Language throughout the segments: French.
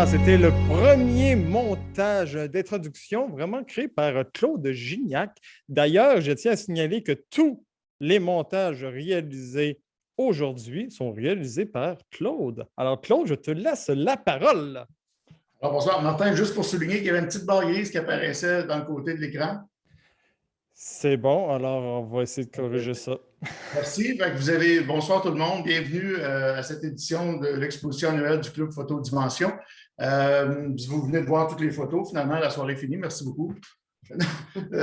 Voilà, c'était le premier montage d'introduction vraiment créé par Claude Gignac. D'ailleurs, je tiens à signaler que tous les montages réalisés aujourd'hui sont réalisés par Claude. Alors, Claude, je te laisse la parole. Alors, bonsoir. Martin, juste pour souligner qu'il y avait une petite barre grise qui apparaissait dans le côté de l'écran. C'est bon, alors on va essayer de corriger ça. Merci. Bonsoir tout le monde. Bienvenue à cette édition de l'exposition annuelle du Club Photo Dimension. Vous venez de voir toutes les photos. Finalement, la soirée est finie. Merci beaucoup.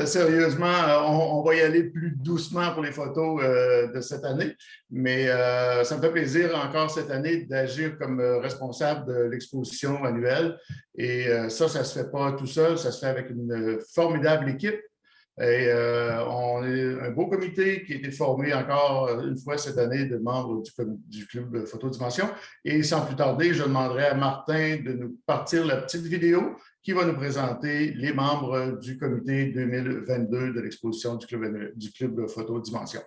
Sérieusement, on va y aller plus doucement pour les photos de cette année, mais ça me fait plaisir encore cette année d'agir comme responsable de l'exposition annuelle. Et ça ne se fait pas tout seul, ça se fait avec une formidable équipe. Et on est un beau comité qui a été formé encore une fois cette année de membres du Club Photo Dimension. Et sans plus tarder, je demanderai à Martin de nous partir la petite vidéo qui va nous présenter les membres du comité 2022 de l'exposition du Club Photo Dimension.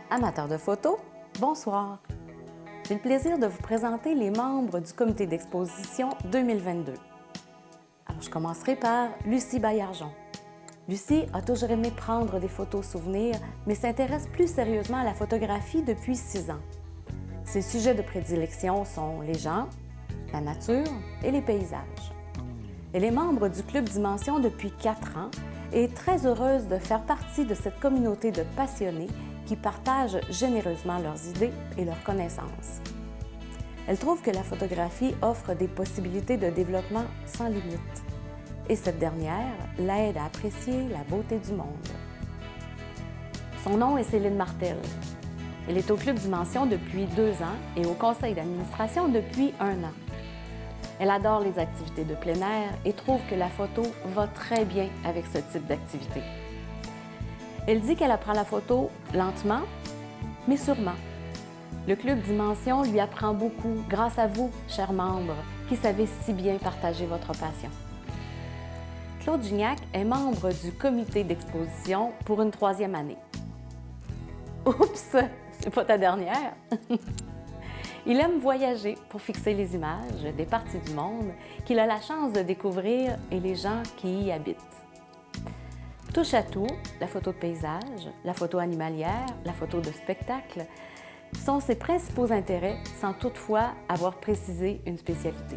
Amateurs de photos, bonsoir. J'ai le plaisir de vous présenter les membres du comité d'exposition 2022. Alors, je commencerai par Lucie Baillargeon. Lucie a toujours aimé prendre des photos souvenirs, mais s'intéresse plus sérieusement à la photographie depuis 6 ans. Ses sujets de prédilection sont les gens, la nature et les paysages. Elle est membre du Club Dimension depuis 4 ans et est très heureuse de faire partie de cette communauté de passionnés qui partagent généreusement leurs idées et leurs connaissances. Elle trouve que la photographie offre des possibilités de développement sans limite. Et cette dernière l'aide à apprécier la beauté du monde. Son nom est Céline Martel. Elle est au Club Dimension depuis 2 ans et au conseil d'administration depuis 1 an. Elle adore les activités de plein air et trouve que la photo va très bien avec ce type d'activité. Elle dit qu'elle apprend la photo lentement, mais sûrement. Le Club Dimension lui apprend beaucoup grâce à vous, chers membres, qui savez si bien partager votre passion. Claude Gignac est membre du comité d'exposition pour une 3e année. Oups, c'est pas ta dernière! Il aime voyager pour fixer les images des parties du monde qu'il a la chance de découvrir et les gens qui y habitent. Touche à tout, la photo de paysage, la photo animalière, la photo de spectacle sont ses principaux intérêts sans toutefois avoir précisé une spécialité.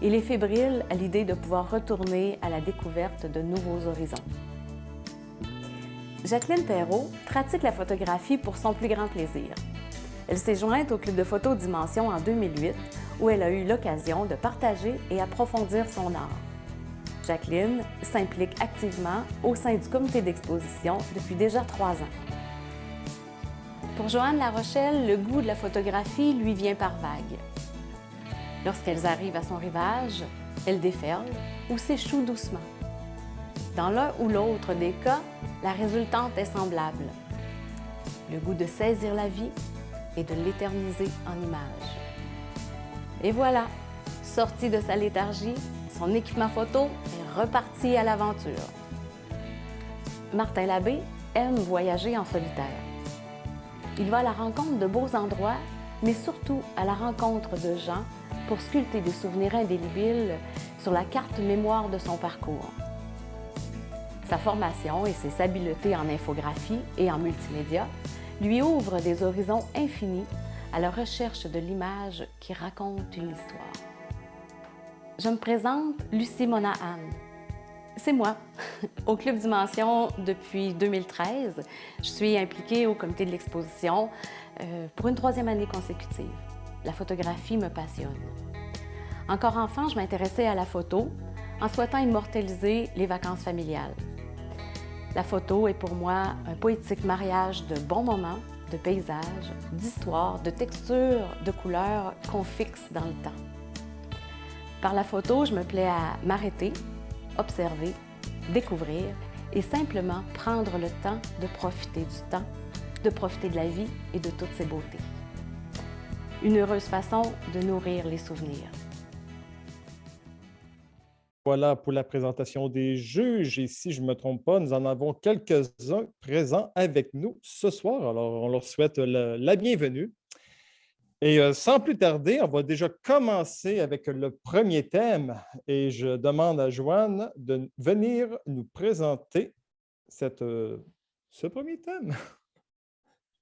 Il est fébrile à l'idée de pouvoir retourner à la découverte de nouveaux horizons. Jacqueline Perrault pratique la photographie pour son plus grand plaisir. Elle s'est jointe au Club de Photo Dimension en 2008, où elle a eu l'occasion de partager et approfondir son art. Jacqueline s'implique activement au sein du comité d'exposition depuis déjà 3 ans. Pour Joanne Larochelle, le goût de la photographie lui vient par vagues. Lorsqu'elles arrivent à son rivage, elles déferlent ou s'échouent doucement. Dans l'un ou l'autre des cas, la résultante est semblable. Le goût de saisir la vie et de l'éterniser en images. Et voilà, sortie de sa léthargie, son équipement photo est reparti à l'aventure. Martin Labbé aime voyager en solitaire. Il va à la rencontre de beaux endroits, mais surtout à la rencontre de gens pour sculpter des souvenirs indélébiles sur la carte mémoire de son parcours. Sa formation et ses habiletés en infographie et en multimédia lui ouvrent des horizons infinis à la recherche de l'image qui raconte une histoire. Je me présente Lucie Monahan. C'est moi. Au Club Dimension depuis 2013, je suis impliquée au comité de l'exposition pour une 3e année consécutive. La photographie me passionne. Encore enfant, je m'intéressais à la photo en souhaitant immortaliser les vacances familiales. La photo est pour moi un poétique mariage de bons moments, de paysages, d'histoires, de textures, de couleurs qu'on fixe dans le temps. Par la photo, je me plais à m'arrêter, observer, découvrir et simplement prendre le temps, de profiter de la vie et de toutes ses beautés. Une heureuse façon de nourrir les souvenirs. Voilà pour la présentation des juges. Et si je ne me trompe pas, nous en avons quelques-uns présents avec nous ce soir. Alors, on leur souhaite la bienvenue. Et sans plus tarder, on va déjà commencer avec le premier thème et je demande à Joanne de venir nous présenter ce premier thème.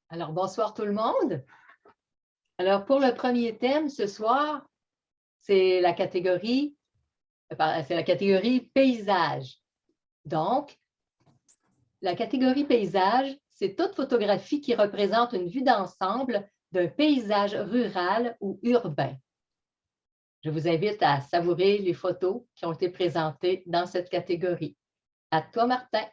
Alors, bonsoir tout le monde. Alors, pour le premier thème ce soir, c'est la catégorie paysage. Donc, la catégorie paysage, c'est toute photographie qui représente une vue d'ensemble d'un paysage rural ou urbain. Je vous invite à savourer les photos qui ont été présentées dans cette catégorie. À toi, Martin.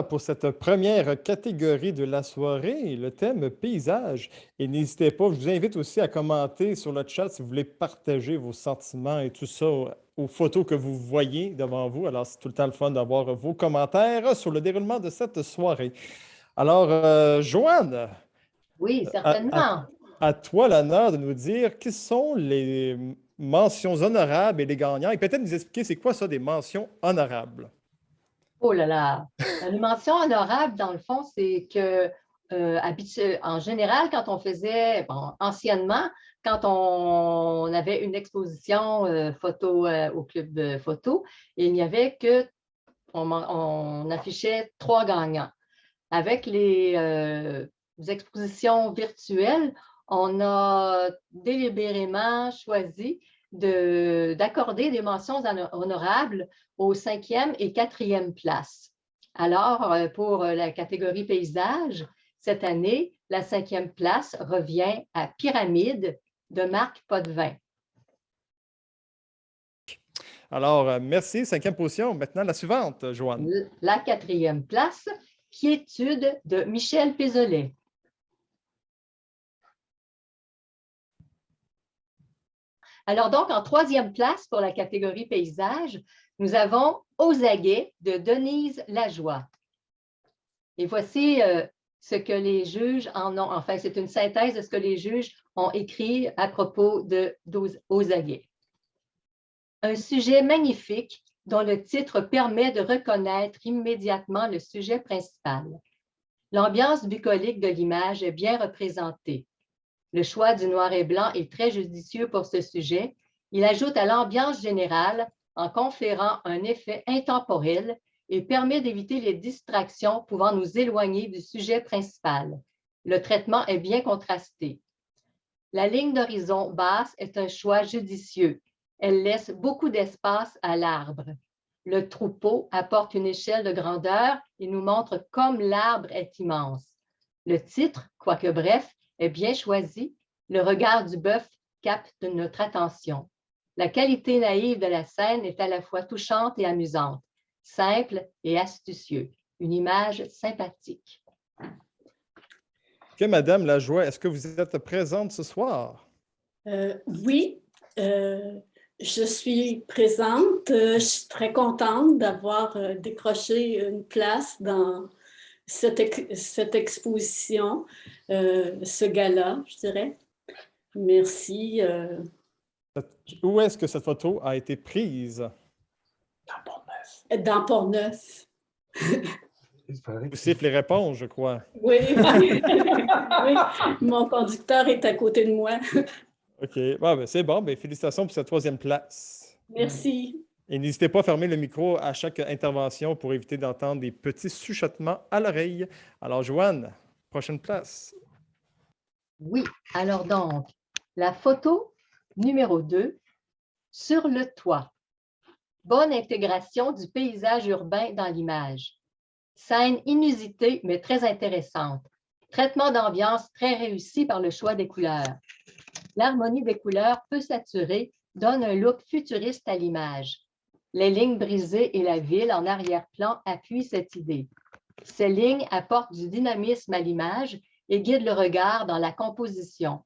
Pour cette première catégorie de la soirée, le thème paysage. Et n'hésitez pas, je vous invite aussi à commenter sur le chat si vous voulez partager vos sentiments et tout ça aux photos que vous voyez devant vous. Alors, c'est tout le temps le fun d'avoir vos commentaires sur le déroulement de cette soirée. Alors, Joanne, Oui, à, à- certainement. à toi l'honneur de nous dire quelles sont les mentions honorables et les gagnants. Et peut-être nous expliquer c'est quoi ça, des mentions honorables. Oh là là! Les mentions honorables, dans le fond, c'est que, en général, quand on faisait, bon, anciennement, quand on avait une exposition photo au club de photo, il n'y avait on affichait 3 gagnants. Avec les expositions virtuelles, on a délibérément choisi d'accorder des mentions honorables aux 5e et 4e places. Alors, pour la catégorie paysage, cette année, la 5e place revient à Pyramide de Marc Potvin. Alors, merci. 5e position. Maintenant, la suivante, Joanne. La 4e place, Quiétude de Michel Pézolet. Alors donc, en 3e place pour la catégorie paysage, nous avons Aux aguets de Denise Lajoie. Et voici ce que les juges en ont, enfin, c'est une synthèse de ce que les juges ont écrit à propos Aux aguets. Un sujet magnifique dont le titre permet de reconnaître immédiatement le sujet principal. L'ambiance bucolique de l'image est bien représentée. Le choix du noir et blanc est très judicieux pour ce sujet. Il ajoute à l'ambiance générale en conférant un effet intemporel et permet d'éviter les distractions pouvant nous éloigner du sujet principal. Le traitement est bien contrasté. La ligne d'horizon basse est un choix judicieux. Elle laisse beaucoup d'espace à l'arbre. Le troupeau apporte une échelle de grandeur et nous montre comme l'arbre est immense. Le titre, quoique bref, est bien choisi. Le regard du bœuf capte notre attention. La qualité naïve de la scène est à la fois touchante et amusante, simple et astucieux. Une image sympathique. OK, Madame Lajoie, est-ce que vous êtes présente ce soir? Oui, je suis présente. Je suis très contente d'avoir décroché une place dans cette exposition, ce gala, je dirais. Merci. Où est-ce que cette photo a été prise? Dans Port-Neuf. Dans Port-Neuf. Vous sifflez les réponses, je crois. Oui, oui. Mon conducteur est à côté de moi. OK. Ah, ben, c'est bon. Ben, félicitations pour cette 3e place. Merci. Et n'hésitez pas à fermer le micro à chaque intervention pour éviter d'entendre des petits chuchotements à l'oreille. Alors, Joanne, prochaine place. Oui, alors donc, la photo numéro 2, sur le toit. Bonne intégration du paysage urbain dans l'image. Scène inusitée mais très intéressante. Traitement d'ambiance très réussi par le choix des couleurs. L'harmonie des couleurs peu saturée donne un look futuriste à l'image. Les lignes brisées et la ville en arrière-plan appuient cette idée. Ces lignes apportent du dynamisme à l'image et guident le regard dans la composition.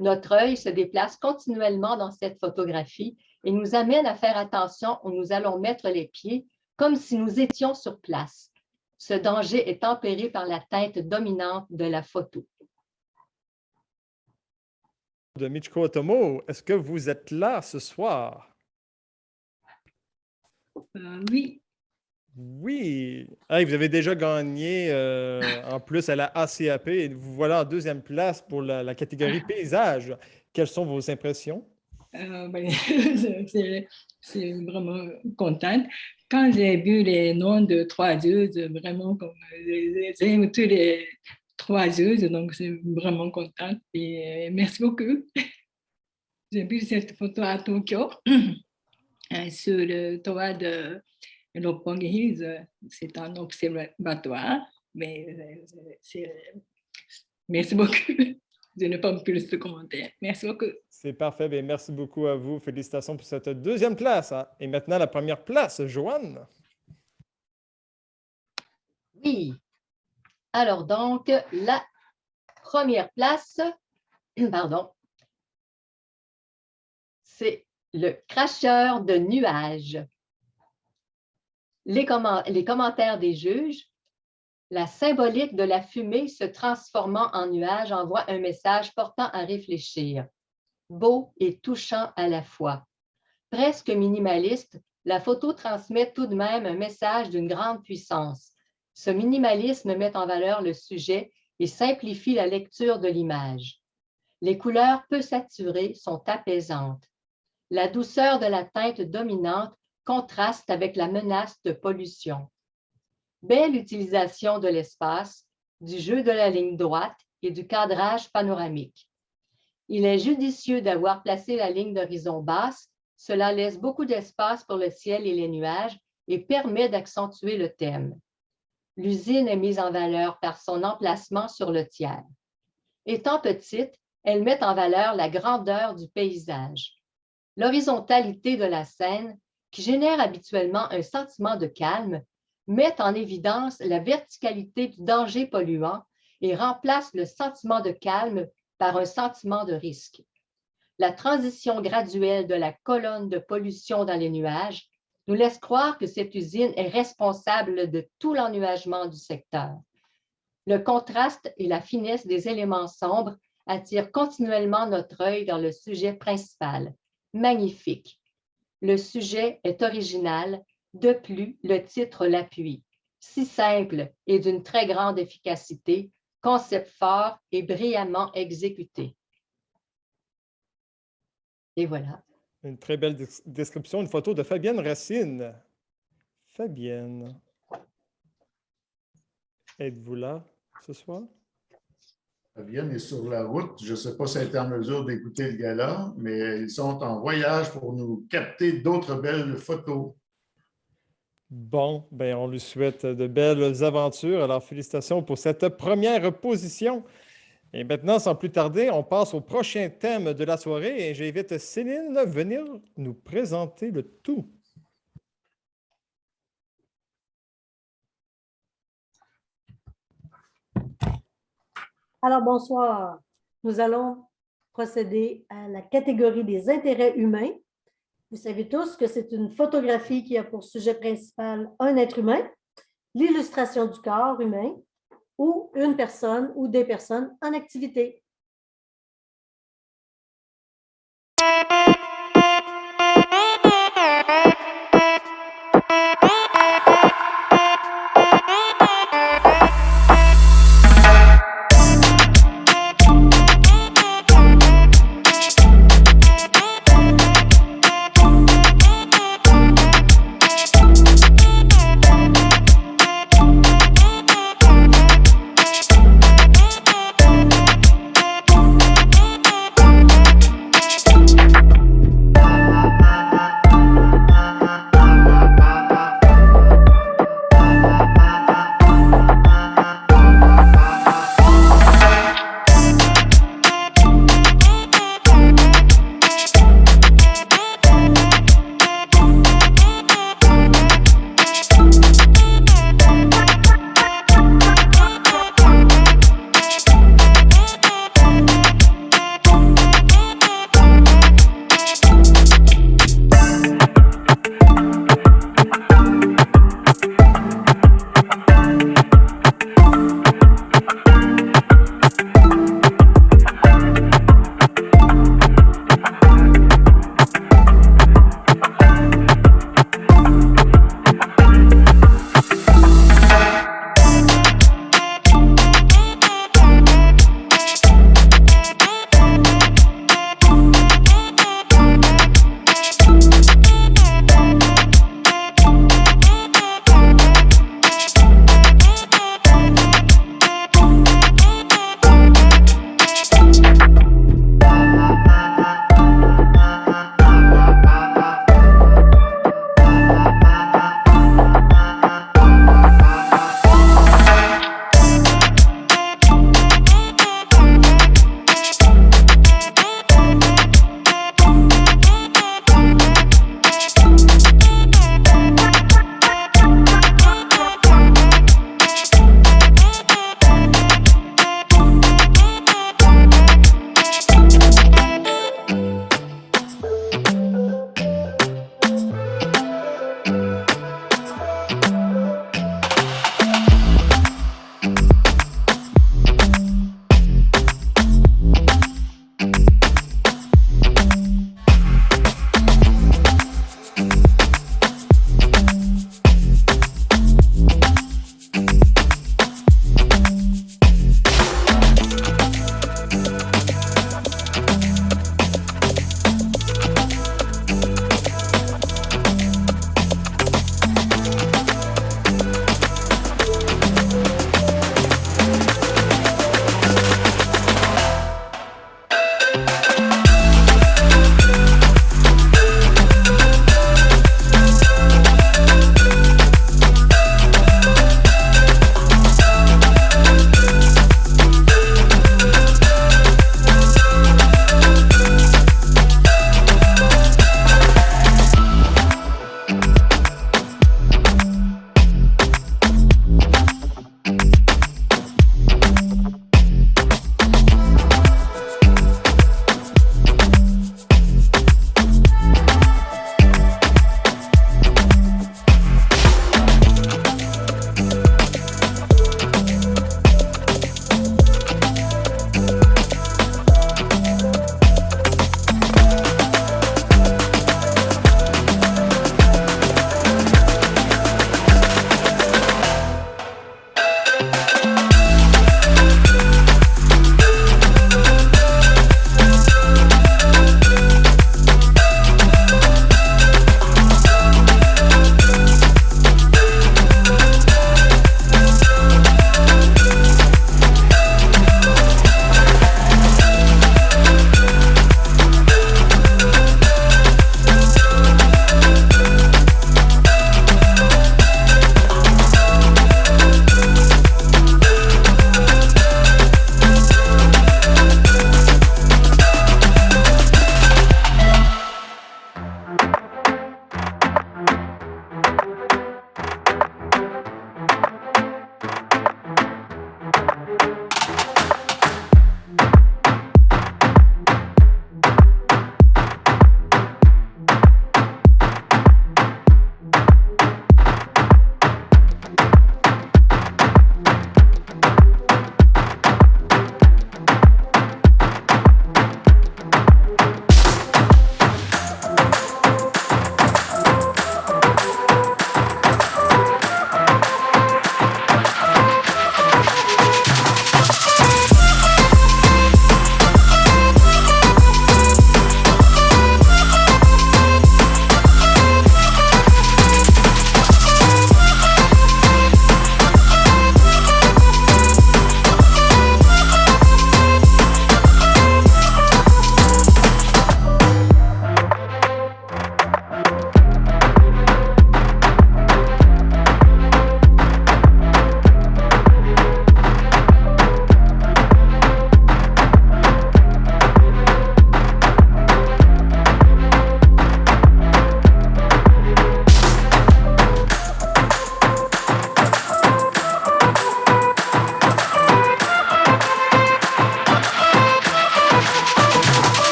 Notre œil se déplace continuellement dans cette photographie et nous amène à faire attention où nous allons mettre les pieds, comme si nous étions sur place. Ce danger est tempéré par la teinte dominante de la photo. De Michiko Otomo, est-ce que vous êtes là ce soir? Oui. Oui. Hey, vous avez déjà gagné en plus à la ACAP et vous voilà en 2e place pour la catégorie paysage. Quelles sont vos impressions? C'est vraiment contente. Quand j'ai vu les noms de 3 juges, vraiment, j'aime tous les 3 juges, donc je suis vraiment contente et merci beaucoup. J'ai vu cette photo à Tokyo, sur le toit de Roppongi Hills. C'est un observatoire, mais merci beaucoup. Je n'ai pas plus de commentaires. Merci beaucoup. C'est parfait. Bien, merci beaucoup à vous. Félicitations pour cette 2e place. Hein. Et maintenant, la première place, Joanne. Oui. Alors donc, la première place, pardon, c'est le cracheur de nuages. Les commentaires des juges. La symbolique de la fumée se transformant en nuage envoie un message portant à réfléchir. Beau et touchant à la fois. Presque minimaliste, la photo transmet tout de même un message d'une grande puissance. Ce minimalisme met en valeur le sujet et simplifie la lecture de l'image. Les couleurs peu saturées sont apaisantes. La douceur de la teinte dominante contraste avec la menace de pollution. Belle utilisation de l'espace, du jeu de la ligne droite et du cadrage panoramique. Il est judicieux d'avoir placé la ligne d'horizon basse, cela laisse beaucoup d'espace pour le ciel et les nuages et permet d'accentuer le thème. L'usine est mise en valeur par son emplacement sur le tiers. Étant petite, elle met en valeur la grandeur du paysage. L'horizontalité de la scène, qui génère habituellement un sentiment de calme, met en évidence la verticalité du danger polluant et remplace le sentiment de calme par un sentiment de risque. La transition graduelle de la colonne de pollution dans les nuages nous laisse croire que cette usine est responsable de tout l'ennuagement du secteur. Le contraste et la finesse des éléments sombres attirent continuellement notre œil vers le sujet principal. Magnifique. Le sujet est original. De plus, le titre l'appuie. Si simple et d'une très grande efficacité, concept fort et brillamment exécuté. Et voilà. Une très belle description, une photo de Fabienne Racine. Fabienne, êtes-vous là ce soir? Fabienne est sur la route. Je ne sais pas si elle est en mesure d'écouter le gala, mais ils sont en voyage pour nous capter d'autres belles photos. Bon, ben on lui souhaite de belles aventures. Alors, félicitations pour cette première position. Et maintenant, sans plus tarder, on passe au prochain thème de la soirée et j'invite Céline à venir nous présenter le tout. Alors, bonsoir. Nous allons procéder à la catégorie des intérêts humains. Vous savez tous que c'est une photographie qui a pour sujet principal un être humain, l'illustration du corps humain ou une personne ou des personnes en activité.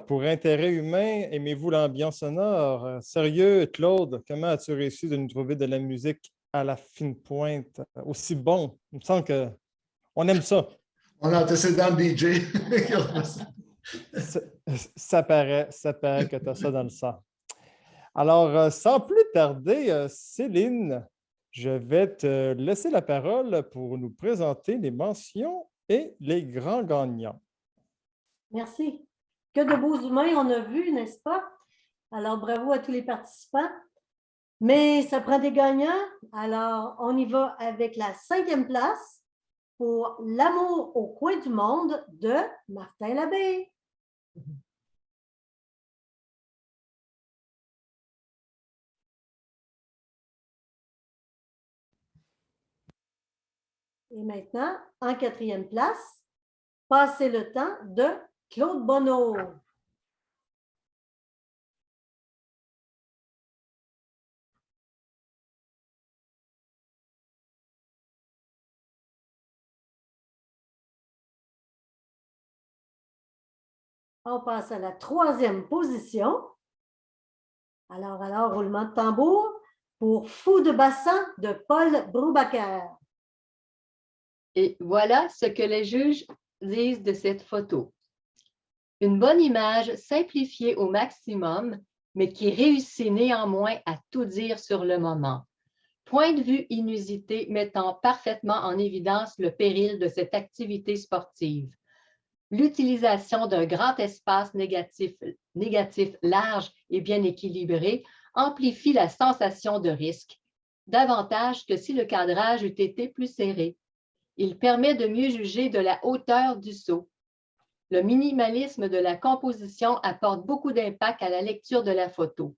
Pour intérêt humain, aimez-vous l'ambiance sonore? Sérieux, Claude, comment as-tu réussi de nous trouver de la musique à la fine pointe aussi bon? Il me semble qu'on aime ça. On a antécédent de DJ. Ça paraît que tu as ça dans le sang. Alors, sans plus tarder, Céline, je vais te laisser la parole pour nous présenter les mentions et les grands gagnants. Merci. Que de beaux humains on a vus, n'est-ce pas? Alors, bravo à tous les participants. Mais ça prend des gagnants. Alors, on y va avec la 5e place pour L'amour au coin du monde de Martin Labbé. Et maintenant, en 4e place, Passer le temps de Claude Bonneau. On passe à la 3e position. Alors, roulement de tambour pour Fou de bassin de Paul Brubaker. Et voilà ce que les juges disent de cette photo. Une bonne image simplifiée au maximum, mais qui réussit néanmoins à tout dire sur le moment. Point de vue inusité mettant parfaitement en évidence le péril de cette activité sportive. L'utilisation d'un grand espace négatif large et bien équilibré amplifie la sensation de risque, davantage que si le cadrage eût été plus serré. Il permet de mieux juger de la hauteur du saut. Le minimalisme de la composition apporte beaucoup d'impact à la lecture de la photo.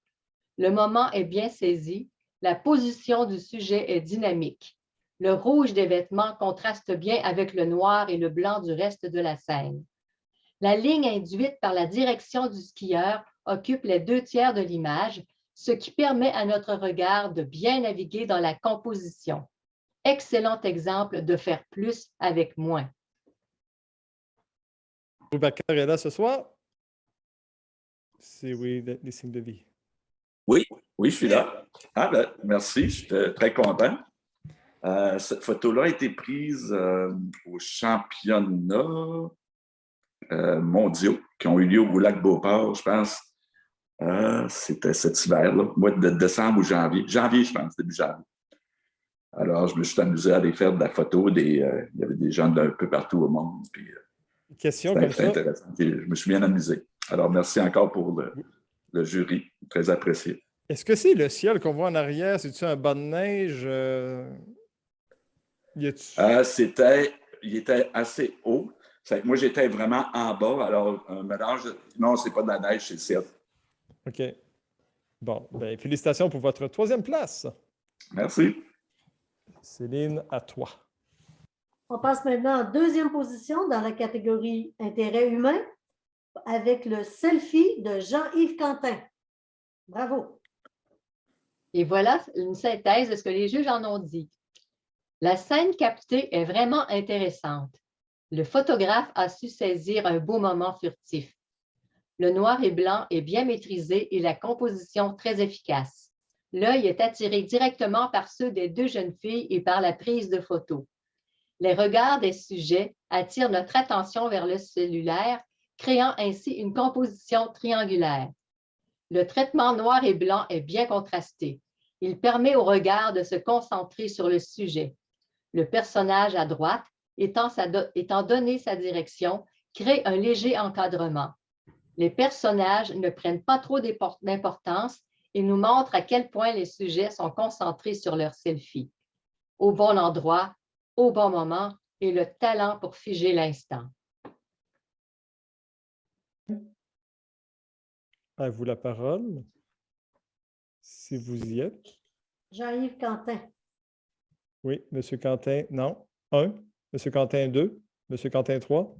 Le moment est bien saisi, la position du sujet est dynamique. Le rouge des vêtements contraste bien avec le noir et le blanc du reste de la scène. La ligne induite par la direction du skieur occupe les 2/3 de l'image, ce qui permet à notre regard de bien naviguer dans la composition. Excellent exemple de faire plus avec moins. Brubaker est là ce soir? C'est oui, des signes de vie. Oui, je suis là. Ah ben, merci, je suis très content. Cette photo-là a été prise aux championnats mondiaux qui ont eu lieu au lac Beauport, je pense. C'était cet hiver, là, mois de décembre ou janvier. Janvier, je pense, début janvier. Alors, je me suis amusé à aller faire de la photo. Il y avait des gens d'un peu partout au monde. Question comme ça. Intéressant. Et je me suis bien amusé. Alors, merci encore pour le jury. Très apprécié. Est-ce que c'est le ciel qu'on voit en arrière? C'est-tu un bas de neige? Y a-tu... Il était assez haut. Moi, j'étais vraiment en bas. Alors, un mélange. Non, c'est pas de la neige, c'est le ciel. OK. Bon, ben, félicitations pour votre 3e place. Merci. Céline, à toi. On passe maintenant en 2e position dans la catégorie intérêt humain avec le selfie de Jean-Yves Quentin. Bravo. Et voilà une synthèse de ce que les juges en ont dit. La scène captée est vraiment intéressante. Le photographe a su saisir un beau moment furtif. Le noir et blanc est bien maîtrisé et la composition très efficace. L'œil est attiré directement par ceux des 2 jeunes filles et par la prise de photos. Les regards des sujets attirent notre attention vers le cellulaire, créant ainsi une composition triangulaire. Le traitement noir et blanc est bien contrasté. Il permet au regard de se concentrer sur le sujet. Le personnage à droite, étant donné sa direction, crée un léger encadrement. Les personnages ne prennent pas trop d'importance et nous montrent à quel point les sujets sont concentrés sur leur selfie. Au bon endroit, au bon moment et le talent pour figer l'instant. À vous la parole. Si vous y êtes. Jean-Yves Quentin. Oui, M. Quentin, non. 1. M. Quentin, 2. M. Quentin, 3.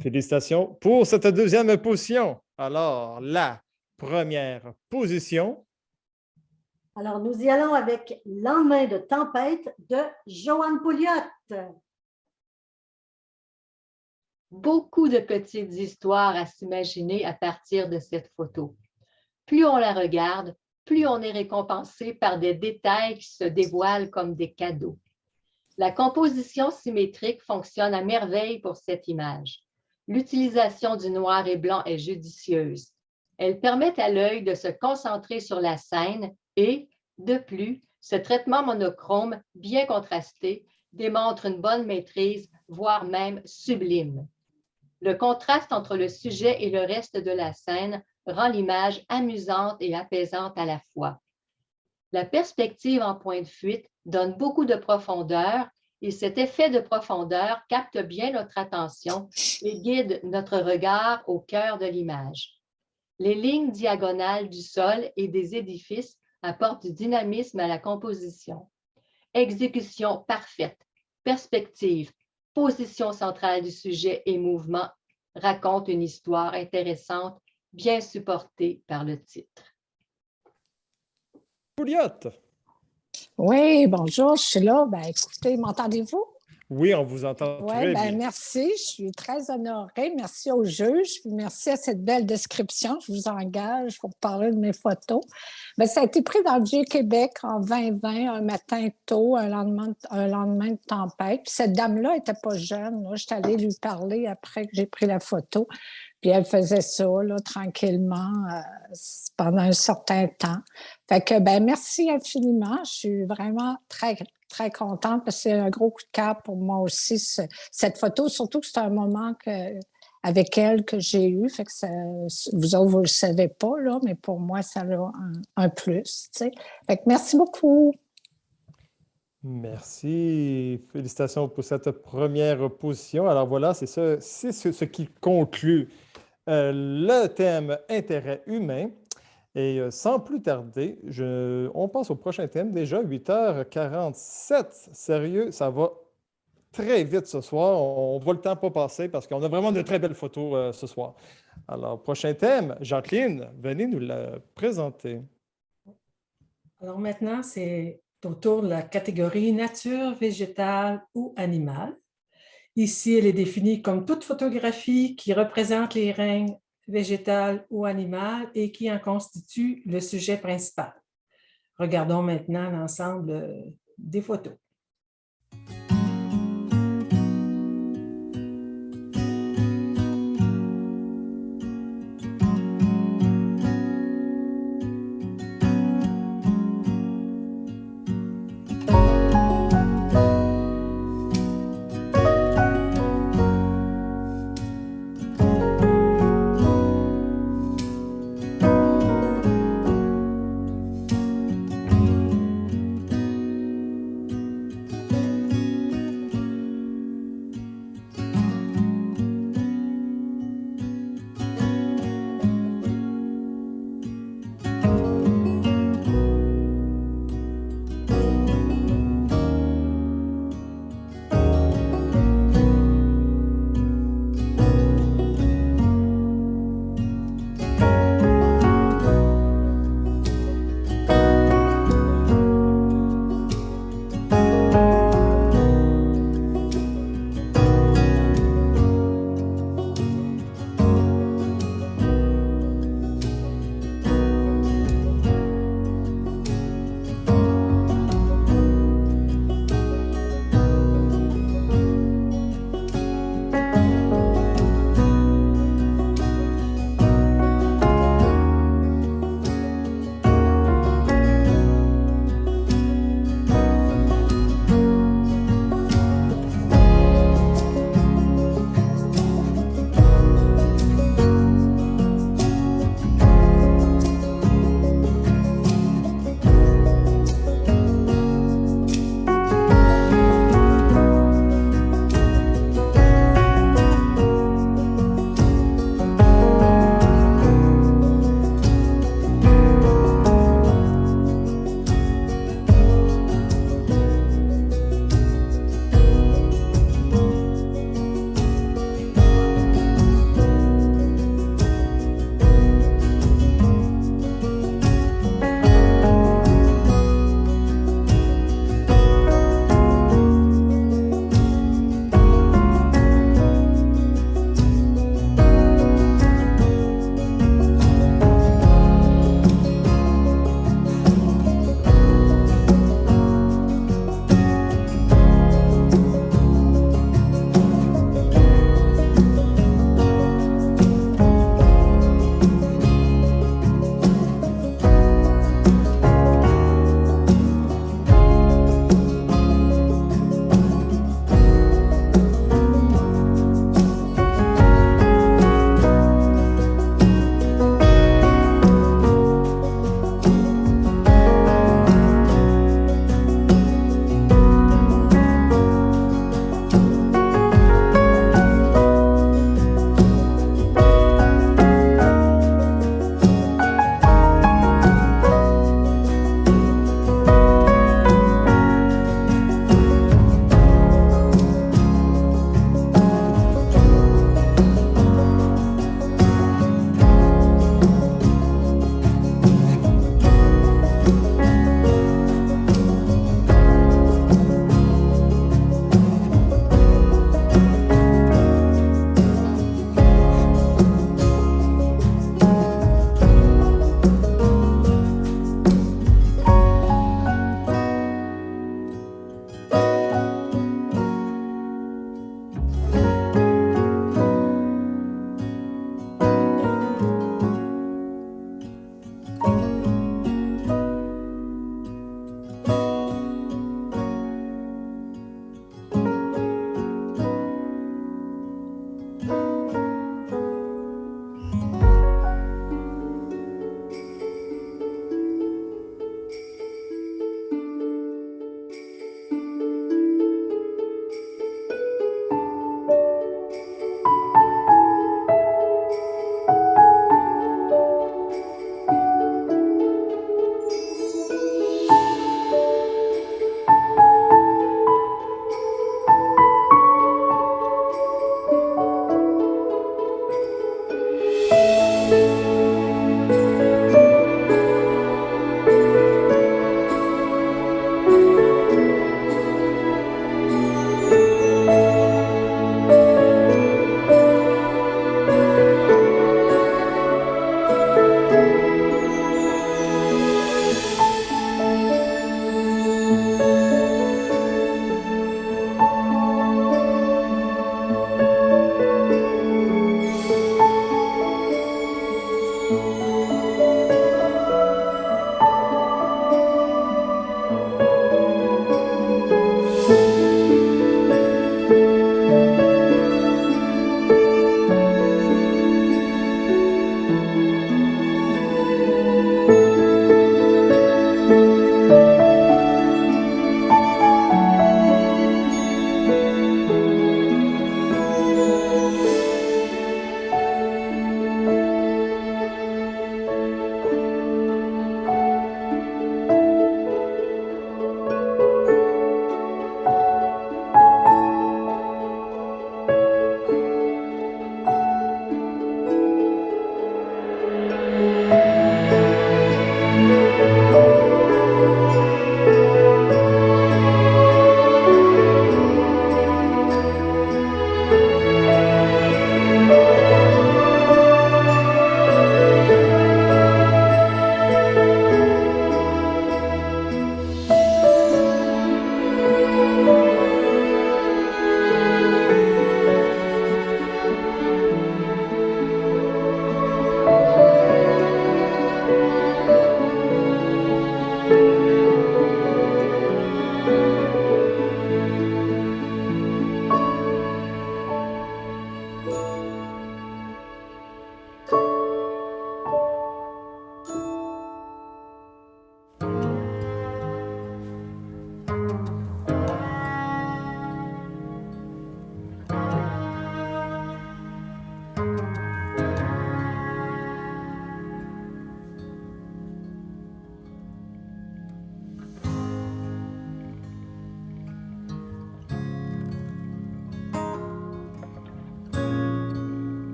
Félicitations pour cette 2e position. Alors, la première position. Alors, nous y allons avec Lendemain de tempête de Joanne Pouliot. Beaucoup de petites histoires à s'imaginer à partir de cette photo. Plus on la regarde, plus on est récompensé par des détails qui se dévoilent comme des cadeaux. La composition symétrique fonctionne à merveille pour cette image. L'utilisation du noir et blanc est judicieuse. Elle permet à l'œil de se concentrer sur la scène et, de plus, ce traitement monochrome bien contrasté démontre une bonne maîtrise, voire même sublime. Le contraste entre le sujet et le reste de la scène rend l'image amusante et apaisante à la fois. La perspective en point de fuite donne beaucoup de profondeur et cet effet de profondeur capte bien notre attention et guide notre regard au cœur de l'image. Les lignes diagonales du sol et des édifices apportent du dynamisme à la composition. Exécution parfaite, perspective, position centrale du sujet et mouvement racontent une histoire intéressante, bien supportée par le titre. Pouliot. Oui, bonjour, je suis là. Ben, écoutez, m'entendez-vous? Oui, on vous entend très bien. Merci, je suis très honorée. Merci au juge, puis merci à cette belle description. Je vous engage pour parler de mes photos. Ben, ça a été pris dans le Vieux-Québec en 2020, un matin tôt, un lendemain de tempête. Puis cette dame-là n'était pas jeune. Je suis allée lui parler après que j'ai pris la photo. Puis elle faisait ça là, tranquillement pendant un certain temps. Fait que, ben, merci infiniment. Je suis vraiment très, très contente parce que c'est un gros coup de cœur pour moi aussi, cette photo. Surtout que c'est un moment avec elle que j'ai eu. Fait que vous autres, vous ne le savez pas, là, mais pour moi, ça a un plus. Tu sais. Fait que merci beaucoup. Merci. Félicitations pour cette première position. Alors voilà, c'est ce qui conclut le thème intérêt humain. Et sans plus tarder, on passe au prochain thème. Déjà, 8h47. Sérieux, ça va très vite ce soir. On voit le temps pas passer parce qu'on a vraiment de très belles photos ce soir. Alors, prochain thème, Jacqueline, venez nous la présenter. Alors maintenant, c'est autour de la catégorie nature, végétale ou animale. Ici, elle est définie comme toute photographie qui représente les règnes végétal ou animal et qui en constitue le sujet principal. Regardons maintenant l'ensemble des photos.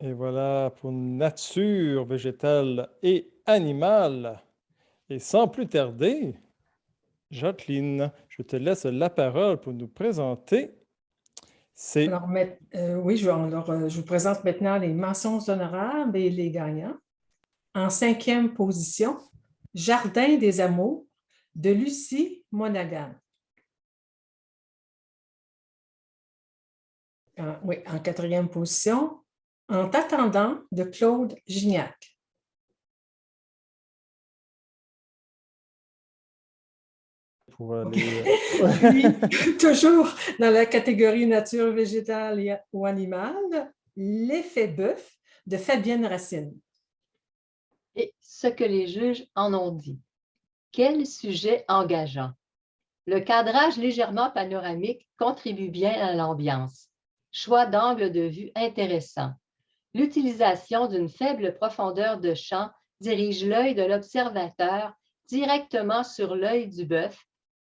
Et voilà pour nature, végétale et animale. Et sans plus tarder, Jacqueline, je te laisse la parole pour nous présenter. Alors, oui, je vous présente maintenant les mentions honorables et les gagnants. En 5e position, Jardin des Amours de Lucie Monaghan. Oui, en 4e position, En t'attendant de Claude Gignac. Puis, toujours dans la catégorie nature végétale ou animale, L'effet bœuf de Fabienne Racine. Et ce que les juges en ont dit. Quel sujet engageant! Le cadrage légèrement panoramique contribue bien à l'ambiance. Choix d'angle de vue intéressant. L'utilisation d'une faible profondeur de champ dirige l'œil de l'observateur directement sur l'œil du bœuf,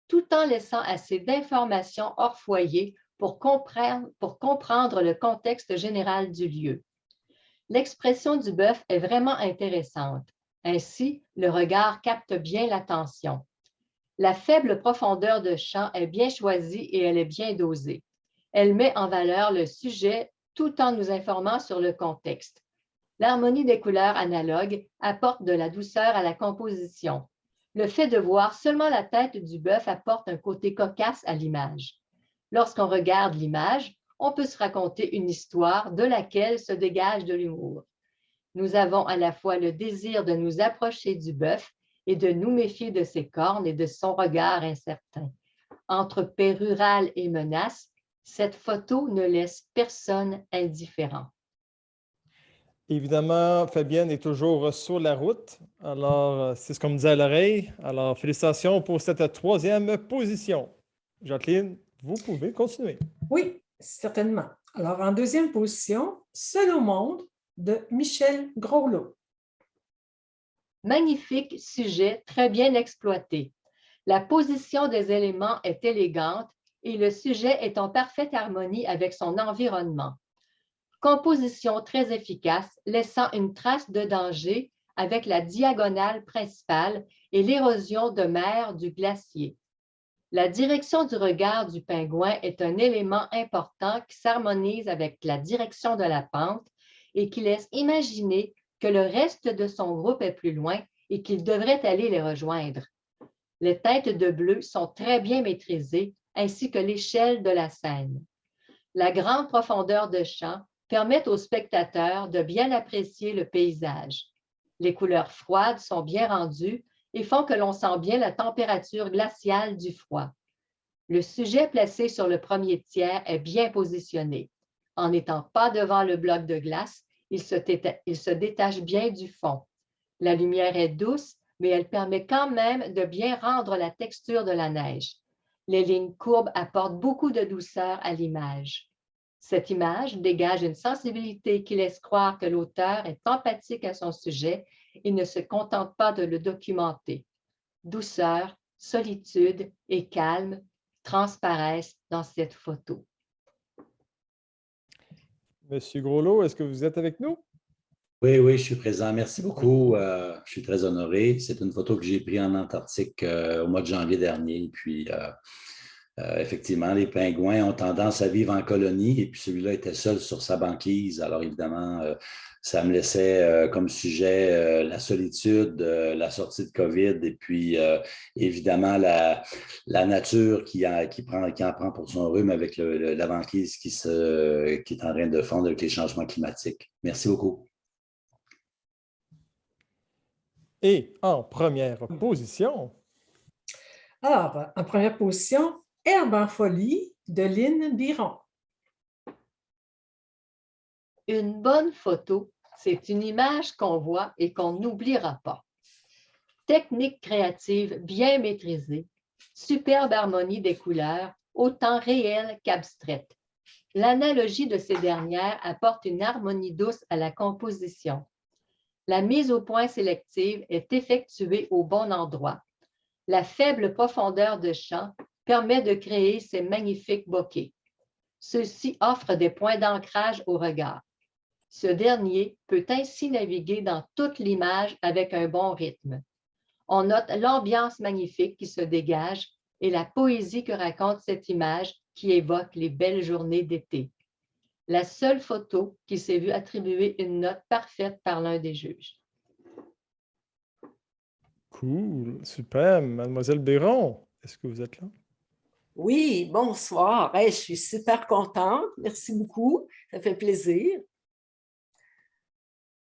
tout en laissant assez d'informations hors foyer pour comprendre le contexte général du lieu. L'expression du bœuf est vraiment intéressante. Ainsi, le regard capte bien l'attention. La faible profondeur de champ est bien choisie et elle est bien dosée. Elle met en valeur le sujet tout en nous informant sur le contexte. L'harmonie des couleurs analogues apporte de la douceur à la composition. Le fait de voir seulement la tête du bœuf apporte un côté cocasse à l'image. Lorsqu'on regarde l'image, on peut se raconter une histoire de laquelle se dégage de l'humour. Nous avons à la fois le désir de nous approcher du bœuf et de nous méfier de ses cornes et de son regard incertain. Entre paix rurale et menace, cette photo ne laisse personne indifférent. Évidemment, Fabienne est toujours sur la route. Alors, c'est ce qu'on me dit à l'oreille. Alors, félicitations pour cette 3e position. Jacqueline, vous pouvez continuer. Oui, certainement. Alors, en 2e position, Seul au monde de Michel Groslot. Magnifique sujet, très bien exploité. La position des éléments est élégante et le sujet est en parfaite harmonie avec son environnement. Composition très efficace, laissant une trace de danger avec la diagonale principale et l'érosion de mer du glacier. La direction du regard du pingouin est un élément important qui s'harmonise avec la direction de la pente et qui laisse imaginer que le reste de son groupe est plus loin et qu'il devrait aller les rejoindre. Les teintes de bleu sont très bien maîtrisées, ainsi que l'échelle de la scène. La grande profondeur de champ permet aux spectateurs de bien apprécier le paysage. Les couleurs froides sont bien rendues et font que l'on sent bien la température glaciale du froid. Le sujet placé sur le premier tiers est bien positionné. En n'étant pas devant le bloc de glace, il se détache bien du fond. La lumière est douce, mais elle permet quand même de bien rendre la texture de la neige. Les lignes courbes apportent beaucoup de douceur à l'image. Cette image dégage une sensibilité qui laisse croire que l'auteur est empathique à son sujet et ne se contente pas de le documenter. Douceur, solitude et calme transparaissent dans cette photo. Monsieur Groslot, est-ce que vous êtes avec nous? Oui, je suis présent. Merci beaucoup. Je suis très honoré. C'est une photo que j'ai prise en Antarctique au mois de janvier dernier. Puis, effectivement, les pingouins ont tendance à vivre en colonie et puis celui-là était seul sur sa banquise. Alors, évidemment, ça me laissait comme sujet la solitude, la sortie de COVID et puis, évidemment, la nature qui en prend pour son rhume avec la banquise qui est en train de fondre avec les changements climatiques. Merci beaucoup. Et en première position? Alors, en première position, Herbe en folie de Lynn Biron. Une bonne photo, c'est une image qu'on voit et qu'on n'oubliera pas. Technique créative bien maîtrisée, superbe harmonie des couleurs, autant réelles qu'abstraites. L'analogie de ces dernières apporte une harmonie douce à la composition. La mise au point sélective est effectuée au bon endroit. La faible profondeur de champ permet de créer ces magnifiques bokehs. Ceux-ci offrent des points d'ancrage au regard. Ce dernier peut ainsi naviguer dans toute l'image avec un bon rythme. On note l'ambiance magnifique qui se dégage et la poésie que raconte cette image qui évoque les belles journées d'été. La seule photo qui s'est vue attribuer une note parfaite par l'un des juges. Cool, super. Mademoiselle Béron, est-ce que vous êtes là? Oui, bonsoir. Hey, je suis super contente. Merci beaucoup. Ça fait plaisir.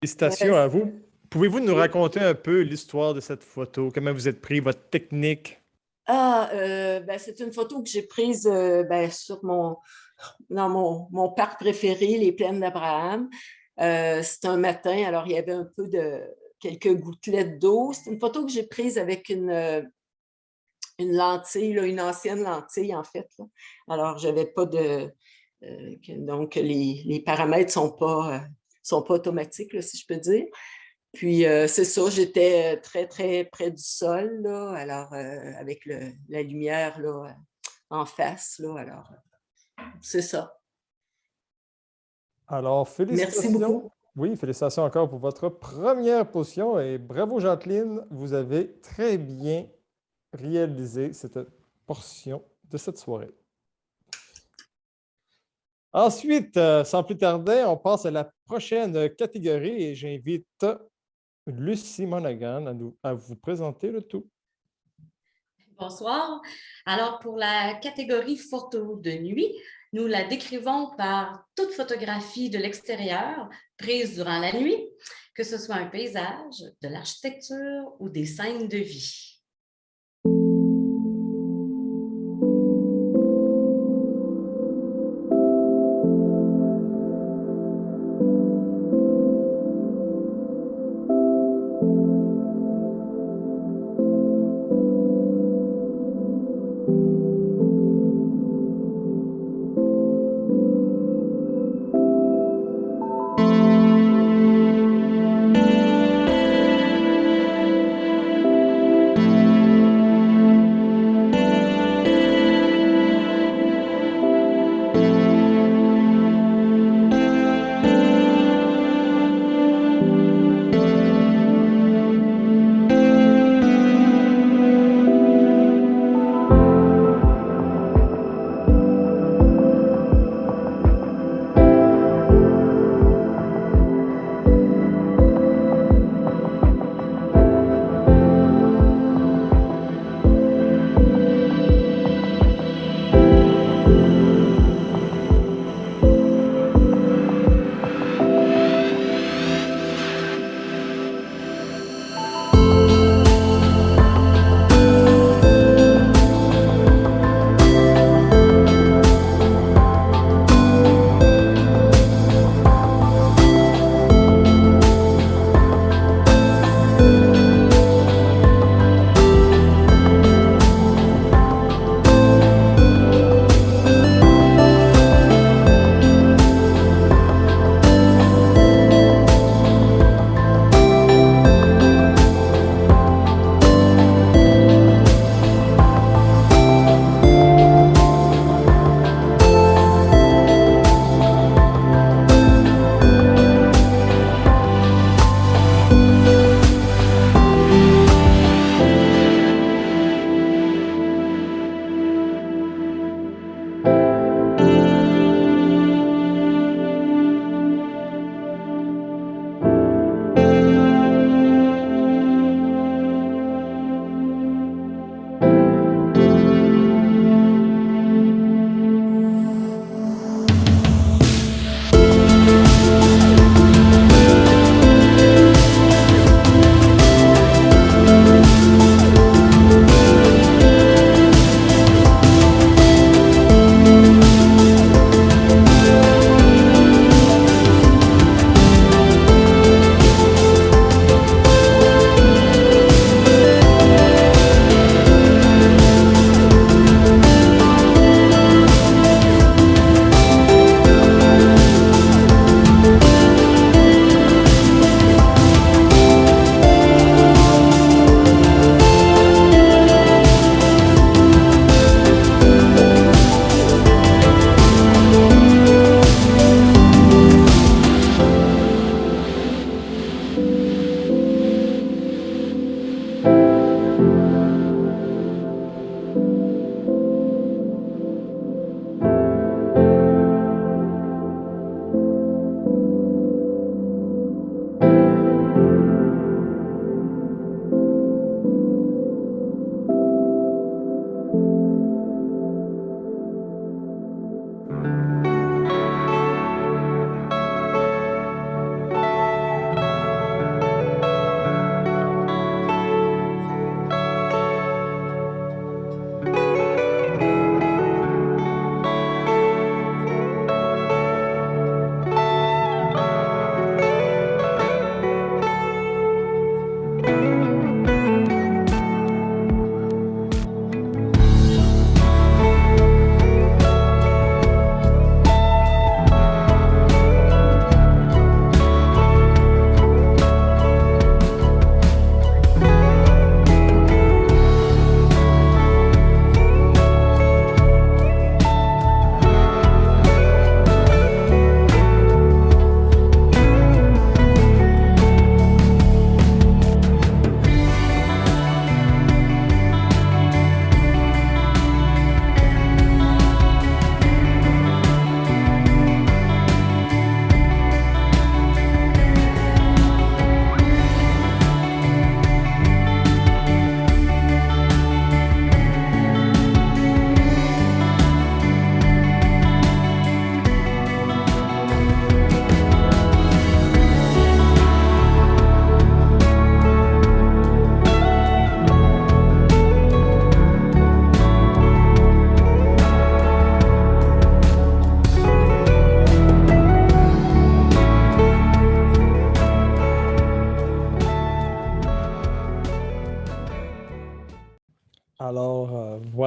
Félicitations à vous. Pouvez-vous nous raconter un peu l'histoire de cette photo? Comment vous êtes pris, votre technique? C'est une photo que j'ai prise dans mon parc préféré, les Plaines d'Abraham. C'est un matin, alors il y avait un peu quelques gouttelettes d'eau. C'est une photo que j'ai prise avec une lentille, là, une ancienne lentille, en fait. Là. Alors, je n'avais pas de... donc, les paramètres ne sont pas automatiques, là, si je peux dire. Puis, c'est ça, j'étais très, très près du sol, là, alors, avec la lumière là, en face. Là, alors, c'est ça. Alors, félicitations. Merci beaucoup. Oui, félicitations encore pour votre première position et bravo, Jacqueline, vous avez très bien réalisé cette portion de cette soirée. Ensuite, sans plus tarder, on passe à la prochaine catégorie et j'invite Lucie Monaghan à vous présenter le tout. Bonsoir. Alors, pour la catégorie photo de nuit, nous la décrivons par toute photographie de l'extérieur prise durant la nuit, que ce soit un paysage, de l'architecture ou des scènes de vie.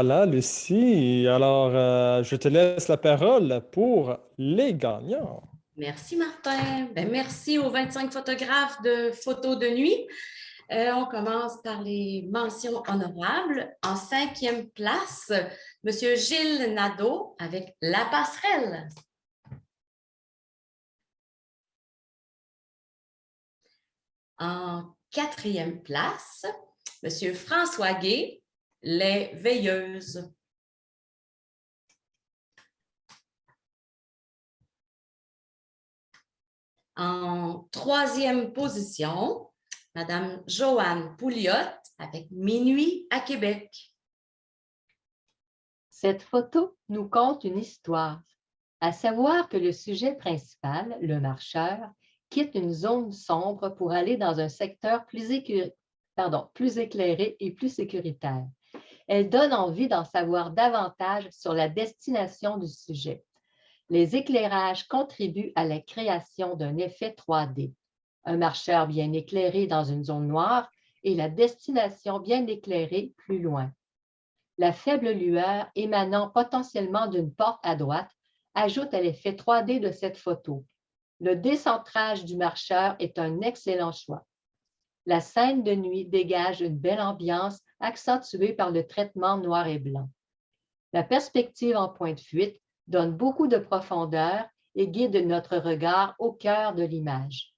Voilà, Lucie. Alors, je te laisse la parole pour les gagnants. Merci, Martin. Ben, merci aux 25 photographes de photos de nuit. On commence par les mentions honorables. En 5e place, M. Gilles Nadeau avec La Passerelle. En 4e place, M. François Gay, Les Veilleuses. En 3e position, Madame Joanne Pouliot avec Minuit à Québec. Cette photo nous conte une histoire, à savoir que le sujet principal, le marcheur, quitte une zone sombre pour aller dans un secteur plus éclairé et plus sécuritaire. Elle donne envie d'en savoir davantage sur la destination du sujet. Les éclairages contribuent à la création d'un effet 3D. Un marcheur bien éclairé dans une zone noire et la destination bien éclairée plus loin. La faible lueur émanant potentiellement d'une porte à droite ajoute à l'effet 3D de cette photo. Le décentrage du marcheur est un excellent choix. La scène de nuit dégage une belle ambiance accentuée par le traitement noir et blanc. La perspective en point de fuite donne beaucoup de profondeur et guide notre regard au cœur de l'image.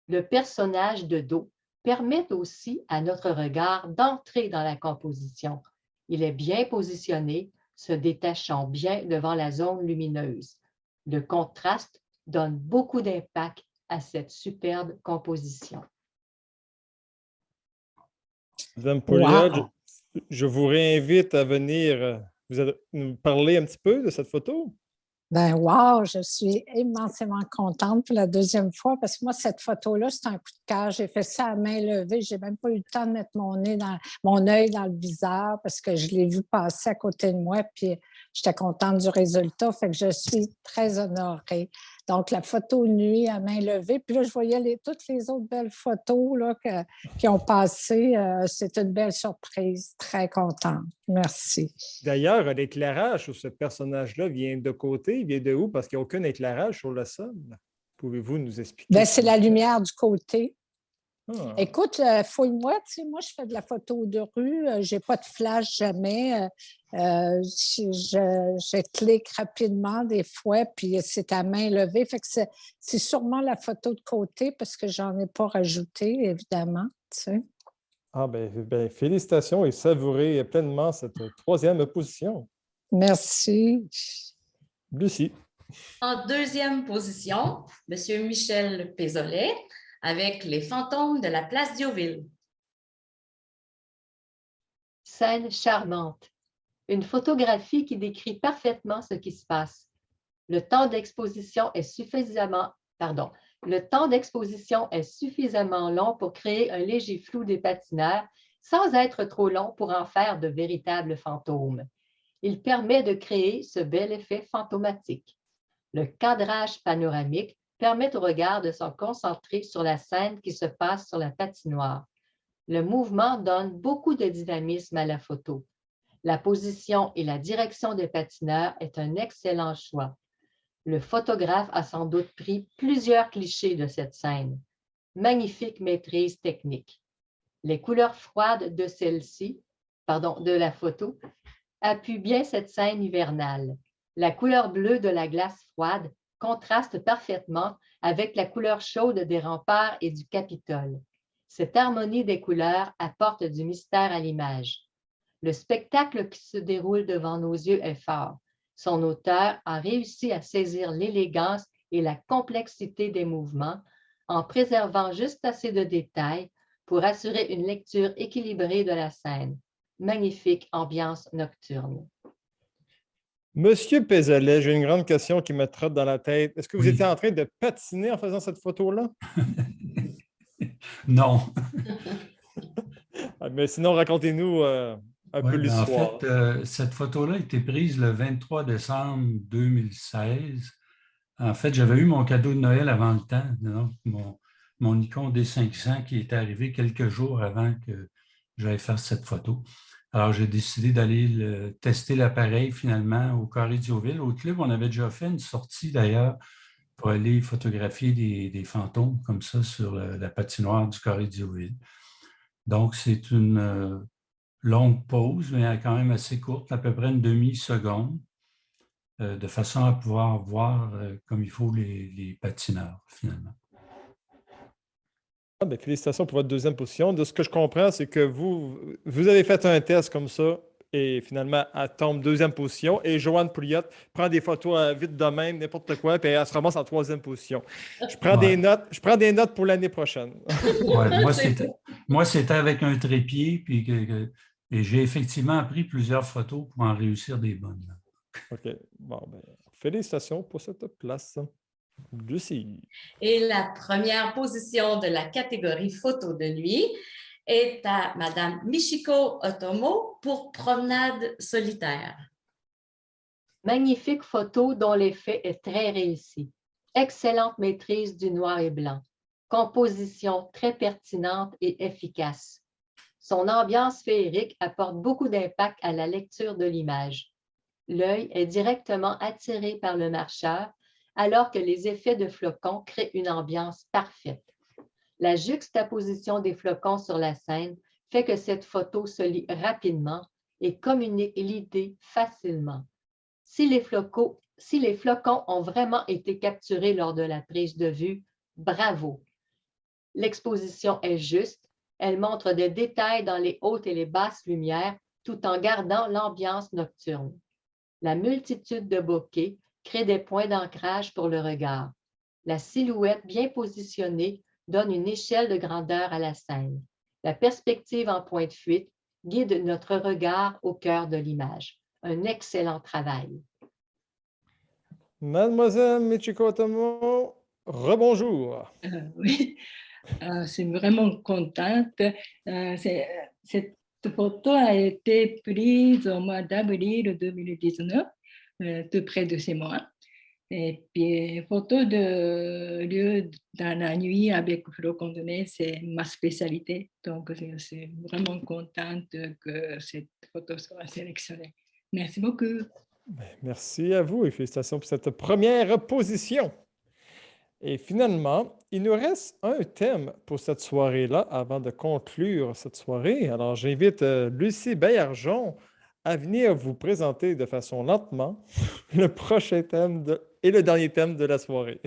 Le personnage de dos permet aussi à notre regard d'entrer dans la composition. Il est bien positionné, se détachant bien devant la zone lumineuse. Le contraste donne beaucoup d'impact à cette superbe composition. Madame Pouliot, je vous réinvite à venir nous parler un petit peu de cette photo. Ben wow, je suis immensément contente pour la deuxième fois parce que moi, cette photo-là, c'est un coup de cœur. J'ai fait ça à main levée. Je n'ai même pas eu le temps de mettre mon œil dans le viseur parce que je l'ai vu passer à côté de moi puis j'étais contente du résultat. Fait que je suis très honorée. Donc, la photo nuit à main levée. Puis là, je voyais toutes les autres belles photos là, qui ont passé. C'est une belle surprise. Très contente. Merci. D'ailleurs, l'éclairage sur ce personnage-là vient de côté. Il vient de où? Parce qu'il n'y a aucun éclairage sur le sol. Pouvez-vous nous expliquer? Bien, c'est la lumière du côté. Ah. Écoute, fouille-moi, tu sais, moi, je fais de la photo de rue, je n'ai pas de flash jamais. Je clique rapidement des fois, puis c'est à main levée. Fait que c'est sûrement la photo de côté parce que je n'en ai pas rajouté, évidemment. Tu sais. Ah, ben, félicitations et savourez pleinement cette 3e position. Merci. Lucie. En 2e position, M. Michel Pézolet avec Les fantômes de la place Diouville. Scène charmante. Une photographie qui décrit parfaitement ce qui se passe. Le temps d'exposition est suffisamment long pour créer un léger flou des patineurs sans être trop long pour en faire de véritables fantômes. Il permet de créer ce bel effet fantomatique. Le cadrage panoramique permet au regard de se concentrer sur la scène qui se passe sur la patinoire. Le mouvement donne beaucoup de dynamisme à la photo. La position et la direction des patineurs est un excellent choix. Le photographe a sans doute pris plusieurs clichés de cette scène. Magnifique maîtrise technique. Les couleurs froides de la photo appuient bien cette scène hivernale. La couleur bleue de la glace froide contraste parfaitement avec la couleur chaude des remparts et du Capitole. Cette harmonie des couleurs apporte du mystère à l'image. Le spectacle qui se déroule devant nos yeux est fort. Son auteur a réussi à saisir l'élégance et la complexité des mouvements en préservant juste assez de détails pour assurer une lecture équilibrée de la scène. Magnifique ambiance nocturne. Monsieur Pézolet, j'ai une grande question qui me trotte dans la tête. Est-ce que vous étiez en train de patiner en faisant cette photo-là? Non. Mais sinon, racontez-nous un peu l'histoire. En fait, cette photo-là a été prise le 23 décembre 2016. En fait, j'avais eu mon cadeau de Noël avant le temps, donc mon Nikon D500 qui est arrivé quelques jours avant que j'aille faire cette photo. Alors, j'ai décidé d'aller tester l'appareil finalement au Carré Diouville. Au club, on avait déjà fait une sortie d'ailleurs pour aller photographier des fantômes comme ça sur la patinoire du Carré Diouville. Donc, c'est une longue pause, mais quand même assez courte, à peu près une demi-seconde, de façon à pouvoir voir comme il faut les patineurs finalement. Ah, ben, félicitations pour votre deuxième position. De ce que je comprends, c'est que vous avez fait un test comme ça et finalement, elle tombe deuxième position. Et Joanne Pouliot prend des photos vite de même, n'importe quoi, puis elle se ramasse en troisième position. Je prends des notes pour l'année prochaine. Ouais, moi, c'était avec un trépied, puis et j'ai effectivement pris plusieurs photos pour en réussir des bonnes. OK. Bon, ben, félicitations pour cette place. Lucie. Et la première position de la catégorie photo de nuit est à Madame Michiko Otomo pour Promenade solitaire. Magnifique photo dont l'effet est très réussi. Excellente maîtrise du noir et blanc. Composition très pertinente et efficace. Son ambiance féerique apporte beaucoup d'impact à la lecture de l'image. L'œil est directement attiré par le marcheur alors que les effets de flocons créent une ambiance parfaite. La juxtaposition des flocons sur la scène fait que cette photo se lit rapidement et communique l'idée facilement. Si les flocons ont vraiment été capturés lors de la prise de vue, bravo! L'exposition est juste, elle montre des détails dans les hautes et les basses lumières tout en gardant l'ambiance nocturne. La multitude de bokeh crée des points d'ancrage pour le regard. La silhouette bien positionnée donne une échelle de grandeur à la scène. La perspective en point de fuite guide notre regard au cœur de l'image. Un excellent travail. Mademoiselle Michiko Otomo, rebonjour. Oui, c'est vraiment contente. Cette photo a été prise au mois d'avril 2019. Tout près de chez moi. Et puis, photo de lieu dans la nuit avec flocons de neige, c'est ma spécialité. Donc, je suis vraiment contente que cette photo soit sélectionnée. Merci beaucoup. Merci à vous et félicitations pour cette première position. Et finalement, il nous reste un thème pour cette soirée-là avant de conclure cette soirée. Alors, j'invite Lucie Baillargeon à venir vous présenter de façon lentement le prochain thème et le dernier thème de la soirée.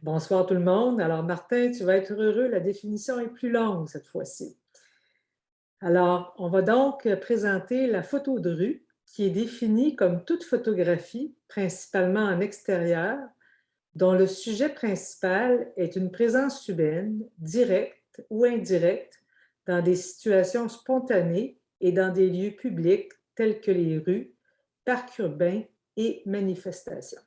Bonsoir tout le monde. Alors Martin, tu vas être heureux, la définition est plus longue cette fois-ci. Alors, on va donc présenter la photo de rue qui est définie comme toute photographie, principalement en extérieur, dont le sujet principal est une présence humaine, directe ou indirecte, dans des situations spontanées et dans des lieux publics tels que les rues, parcs urbains et manifestations.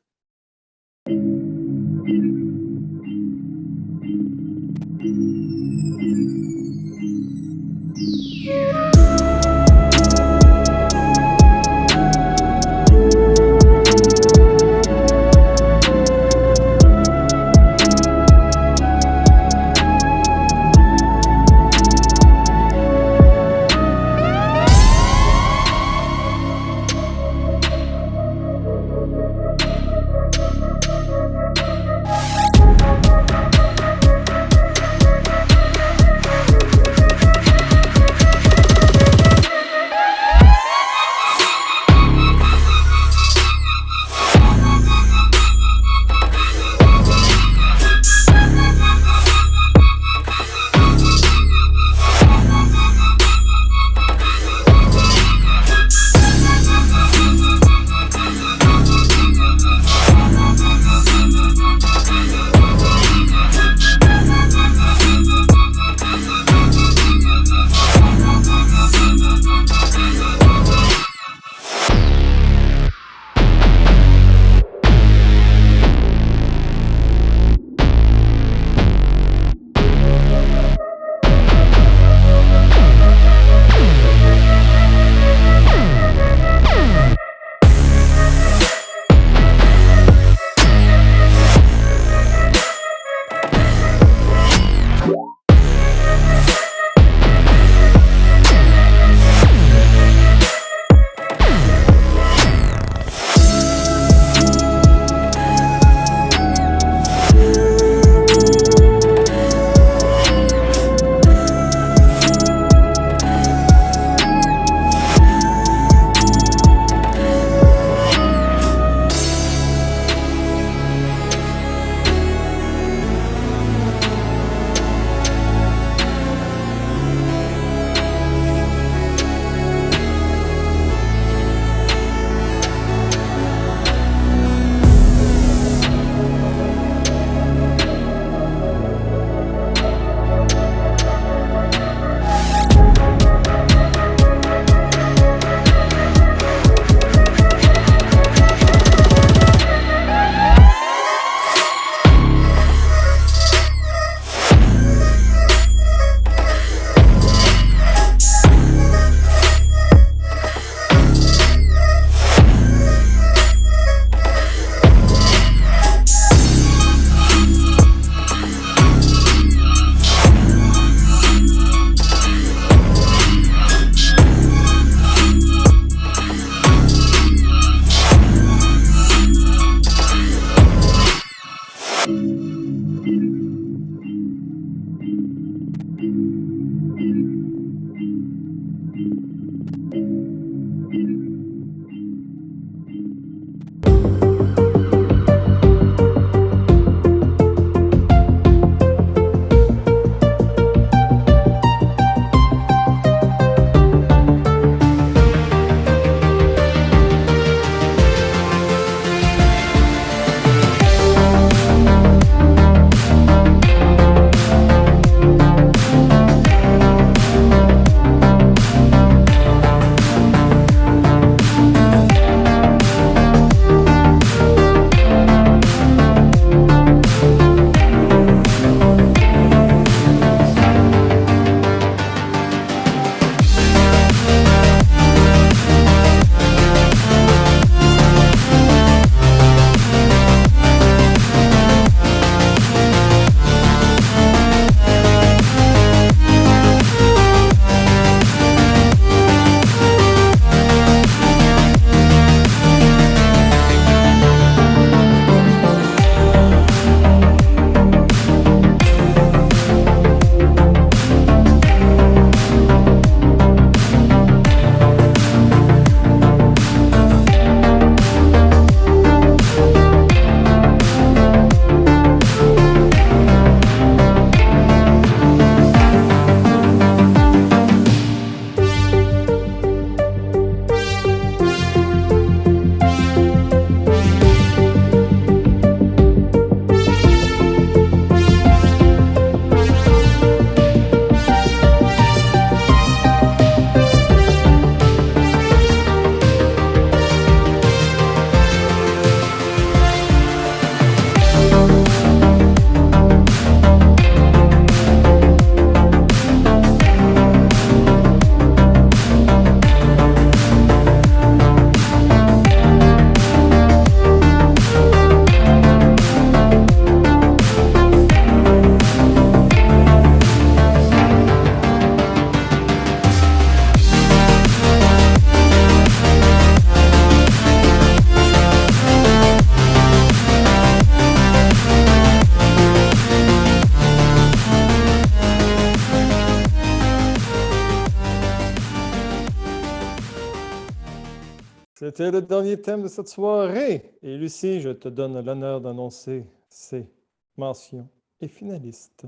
C'était le dernier thème de cette soirée. Et Lucie, je te donne l'honneur d'annoncer ces mentions et finalistes.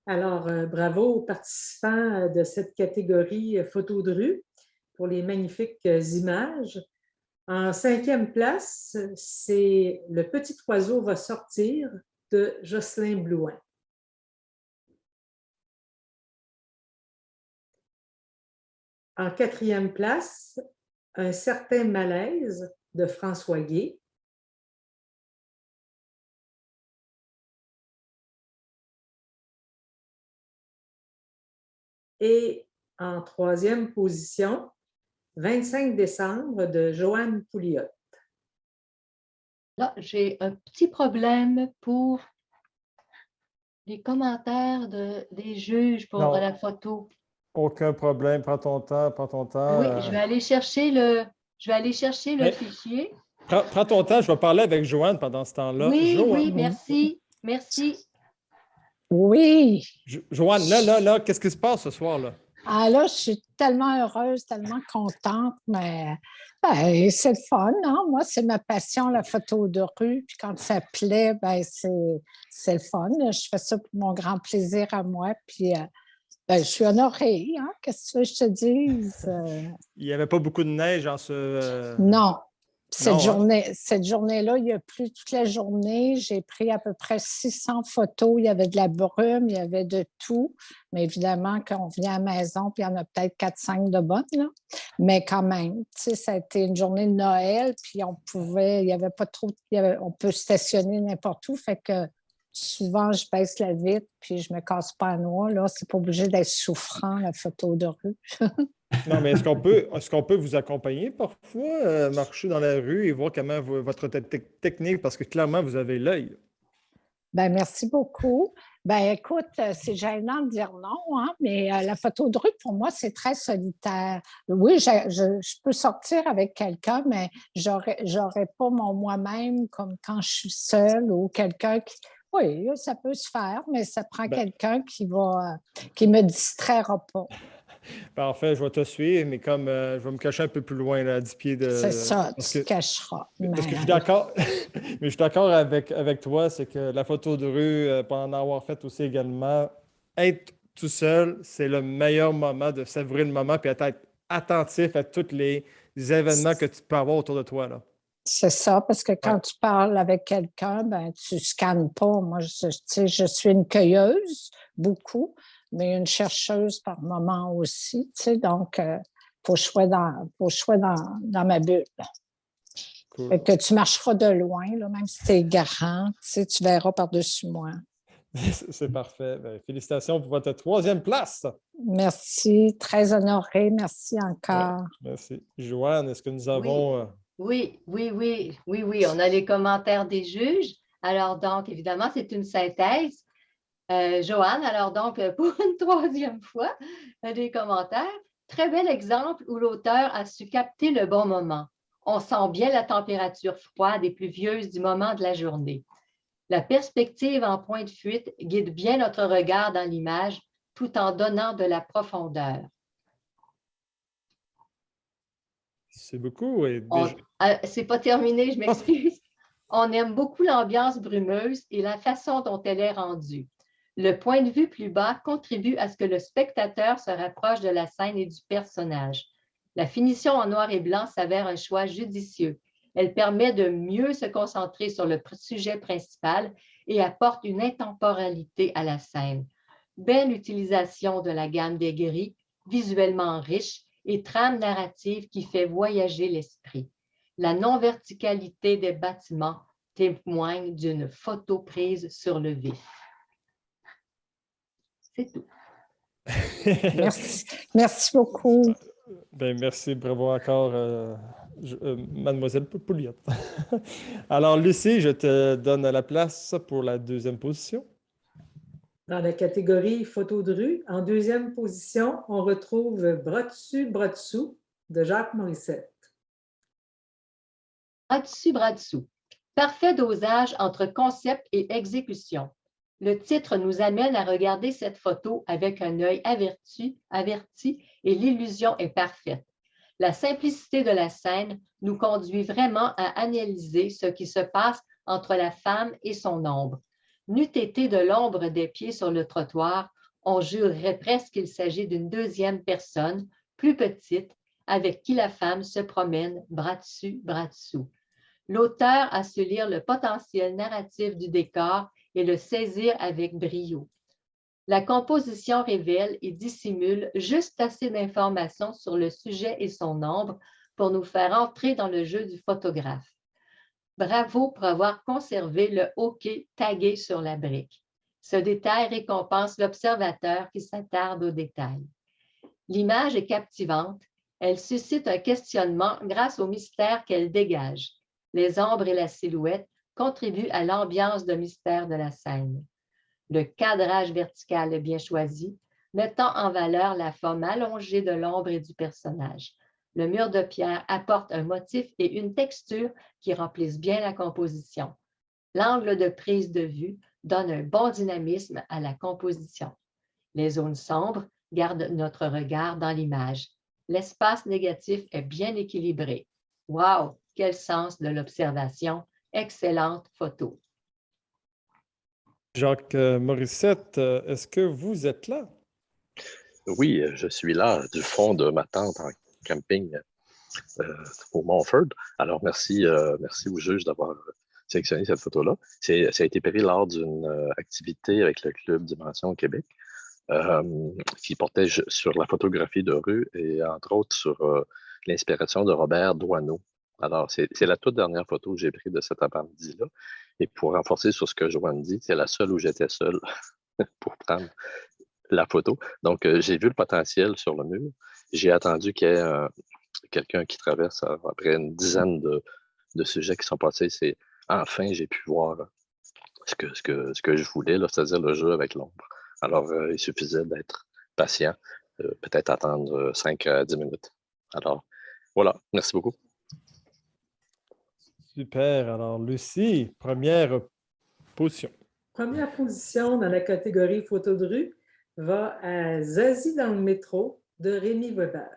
Alors, bravo aux participants de cette catégorie photo de rue pour les magnifiques images. En 5e place, c'est Le petit oiseau va sortir de Jocelyn Blouin. En 4e place, Un certain malaise de François Gué. Et en 3e position, 25 décembre de Joanne Pouliot. Là, j'ai un petit problème pour les commentaires des juges pour la photo. Aucun problème. Prends ton temps, prends ton temps. Oui, je vais aller chercher le fichier. Prends ton temps, je vais parler avec Joanne pendant ce temps-là. Oui, oui, merci. Merci. Oui. Joanne, là, qu'est-ce qui se passe ce soir-là? Ah là, je suis tellement heureuse, tellement contente, mais ben, c'est le fun, hein? Moi, c'est ma passion, la photo de rue. Puis quand ça plaît, ben, c'est le fun. Je fais ça pour mon grand plaisir à moi. Puis ben, je suis honorée, hein? Qu'est-ce que je te dise? Il n'y avait pas beaucoup de neige en ce... Non. Cette hein? journée-là, il y a plu toute la journée. J'ai pris à peu près 600 photos. Il y avait de la brume, il y avait de tout. Mais évidemment, quand on vient à la maison, puis il y en a peut-être 4-5 de bonnes, là. Mais quand même, tu sais, ça a été une journée de Noël, puis il n'y avait pas trop... on peut stationner n'importe où, fait que souvent, je baisse la vitre, puis je me casse pas à noix. Là, c'est pas obligé d'être souffrant, la photo de rue. Non, mais est-ce qu'on peut vous accompagner parfois, marcher dans la rue et voir comment votre technique, parce que clairement, vous avez l'œil. Bien, merci beaucoup. Ben écoute, c'est gênant de dire non, hein, mais la photo de rue, pour moi, c'est très solitaire. Oui, je peux sortir avec quelqu'un, mais j'aurais pas mon moi-même comme quand je suis seule ou quelqu'un qui... Oui, ça peut se faire, mais ça prend quelqu'un qui me distraira pas. En fait, je vais te suivre, mais comme je vais me cacher un peu plus loin, là, à 10 pieds de... C'est ça, tu te cacheras. Parce que je suis d'accord, mais je suis d'accord avec toi, c'est que la photo de rue, pour en avoir fait aussi également, être tout seul, c'est le meilleur moment de savourer le moment et être attentif à tous les événements que tu peux avoir autour de toi, là. C'est ça, parce que quand tu parles avec quelqu'un, ben, tu ne scannes pas. Moi, je suis une cueilleuse, beaucoup, mais une chercheuse par moment aussi. Donc, il faut que je sois dans ma bulle. Cool. Fait que tu marcheras de loin, là, même si tu es garant, tu verras par-dessus moi. C'est parfait. Félicitations pour votre 3e place. Merci, très honorée. Merci encore. Merci. Joanne, est-ce que nous avons... Oui, on a les commentaires des juges. Alors donc, évidemment, c'est une synthèse. Joanne, alors donc, pour une 3e fois, des commentaires. Très bel exemple où l'auteur a su capter le bon moment. On sent bien la température froide et pluvieuse du moment de la journée. La perspective en point de fuite guide bien notre regard dans l'image tout en donnant de la profondeur. C'est beaucoup. C'est pas terminé, je m'excuse. On aime beaucoup l'ambiance brumeuse et la façon dont elle est rendue. Le point de vue plus bas contribue à ce que le spectateur se rapproche de la scène et du personnage. La finition en noir et blanc s'avère un choix judicieux. Elle permet de mieux se concentrer sur le sujet principal et apporte une intemporalité à la scène. Belle utilisation de la gamme des gris, visuellement riche, et trame narrative qui fait voyager l'esprit. La non-verticalité des bâtiments témoigne d'une photo prise sur le vif. C'est tout. Merci beaucoup. Merci, bravo encore, Mademoiselle Pouliot. Alors, Lucie, je te donne la place pour la 2e position. Dans la catégorie photo de rue, en 2e position, on retrouve Bras dessus, bras dessous de Jacques Morissette. Bras dessous. Parfait dosage entre concept et exécution. Le titre nous amène à regarder cette photo avec un œil averti et l'illusion est parfaite. La simplicité de la scène nous conduit vraiment à analyser ce qui se passe entre la femme et son ombre. N'eût été de l'ombre des pieds sur le trottoir, on jurerait presque qu'il s'agit d'une 2e personne, plus petite, avec qui la femme se promène bras dessus, bras dessous. L'auteur a su lire le potentiel narratif du décor et le saisir avec brio. La composition révèle et dissimule juste assez d'informations sur le sujet et son ombre pour nous faire entrer dans le jeu du photographe. Bravo pour avoir conservé le hockey tagué sur la brique. Ce détail récompense l'observateur qui s'attarde aux détails. L'image est captivante. Elle suscite un questionnement grâce au mystère qu'elle dégage. Les ombres et la silhouette contribuent à l'ambiance de mystère de la scène. Le cadrage vertical est bien choisi, mettant en valeur la forme allongée de l'ombre et du personnage. Le mur de pierre apporte un motif et une texture qui remplissent bien la composition. L'angle de prise de vue donne un bon dynamisme à la composition. Les zones sombres gardent notre regard dans l'image. L'espace négatif est bien équilibré. Wow! Quel sens de l'observation! Excellente photo. Jacques Morissette, est-ce que vous êtes là? Oui, je suis là, du fond de ma tente en camping au Montford. Alors, merci au juge d'avoir sélectionné cette photo-là. Ça a été pris lors d'une activité avec le Club Dimension Québec qui portait sur la photographie de rue et entre autres sur l'inspiration de Robert Doisneau. Alors, c'est la toute dernière photo que j'ai prise de cet après-midi-là. Et pour renforcer sur ce que Joanne dit, c'est la seule où j'étais seul pour prendre la photo. Donc, j'ai vu le potentiel sur le mur. J'ai attendu qu'il y ait quelqu'un qui traverse après une dizaine de sujets qui sont passés. Enfin, j'ai pu voir ce que je voulais, là, c'est-à-dire le jeu avec l'ombre. Alors, il suffisait d'être patient, peut-être attendre 5 à 10 minutes. Alors, voilà, merci beaucoup. Super. Alors, Lucie, première position. Première position dans la catégorie photo de rue va à Zazie dans le métro de Rémi Weber.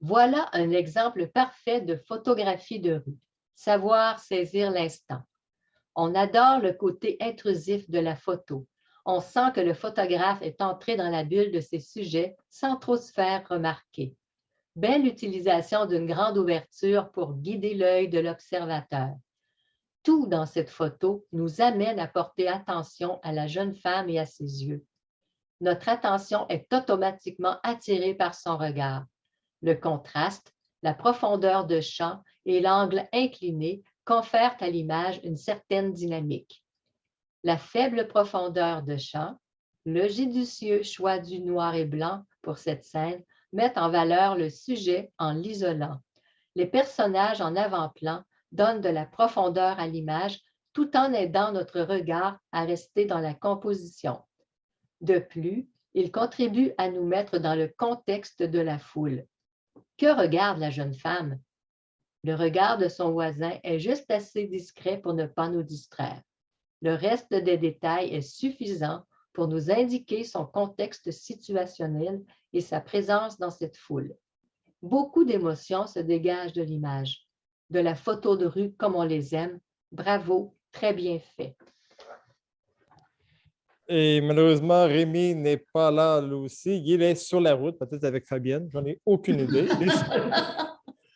Voilà un exemple parfait de photographie de rue. Savoir saisir l'instant. On adore le côté intrusif de la photo. On sent que le photographe est entré dans la bulle de ses sujets sans trop se faire remarquer. Belle utilisation d'une grande ouverture pour guider l'œil de l'observateur. Tout dans cette photo nous amène à porter attention à la jeune femme et à ses yeux. Notre attention est automatiquement attirée par son regard. Le contraste, la profondeur de champ et l'angle incliné confèrent à l'image une certaine dynamique. La faible profondeur de champ, le judicieux choix du noir et blanc pour cette scène mettent en valeur le sujet en l'isolant. Les personnages en avant-plan donnent de la profondeur à l'image tout en aidant notre regard à rester dans la composition. De plus, ils contribuent à nous mettre dans le contexte de la foule. Que regarde la jeune femme? Le regard de son voisin est juste assez discret pour ne pas nous distraire. Le reste des détails est suffisant pour nous indiquer son contexte situationnel et sa présence dans cette foule. Beaucoup d'émotions se dégagent de l'image. De la photo de rue comme on les aime. Bravo, très bien fait. Et malheureusement, Rémi n'est pas là, lui aussi. Il est sur la route, peut-être avec Fabienne. J'en ai aucune idée.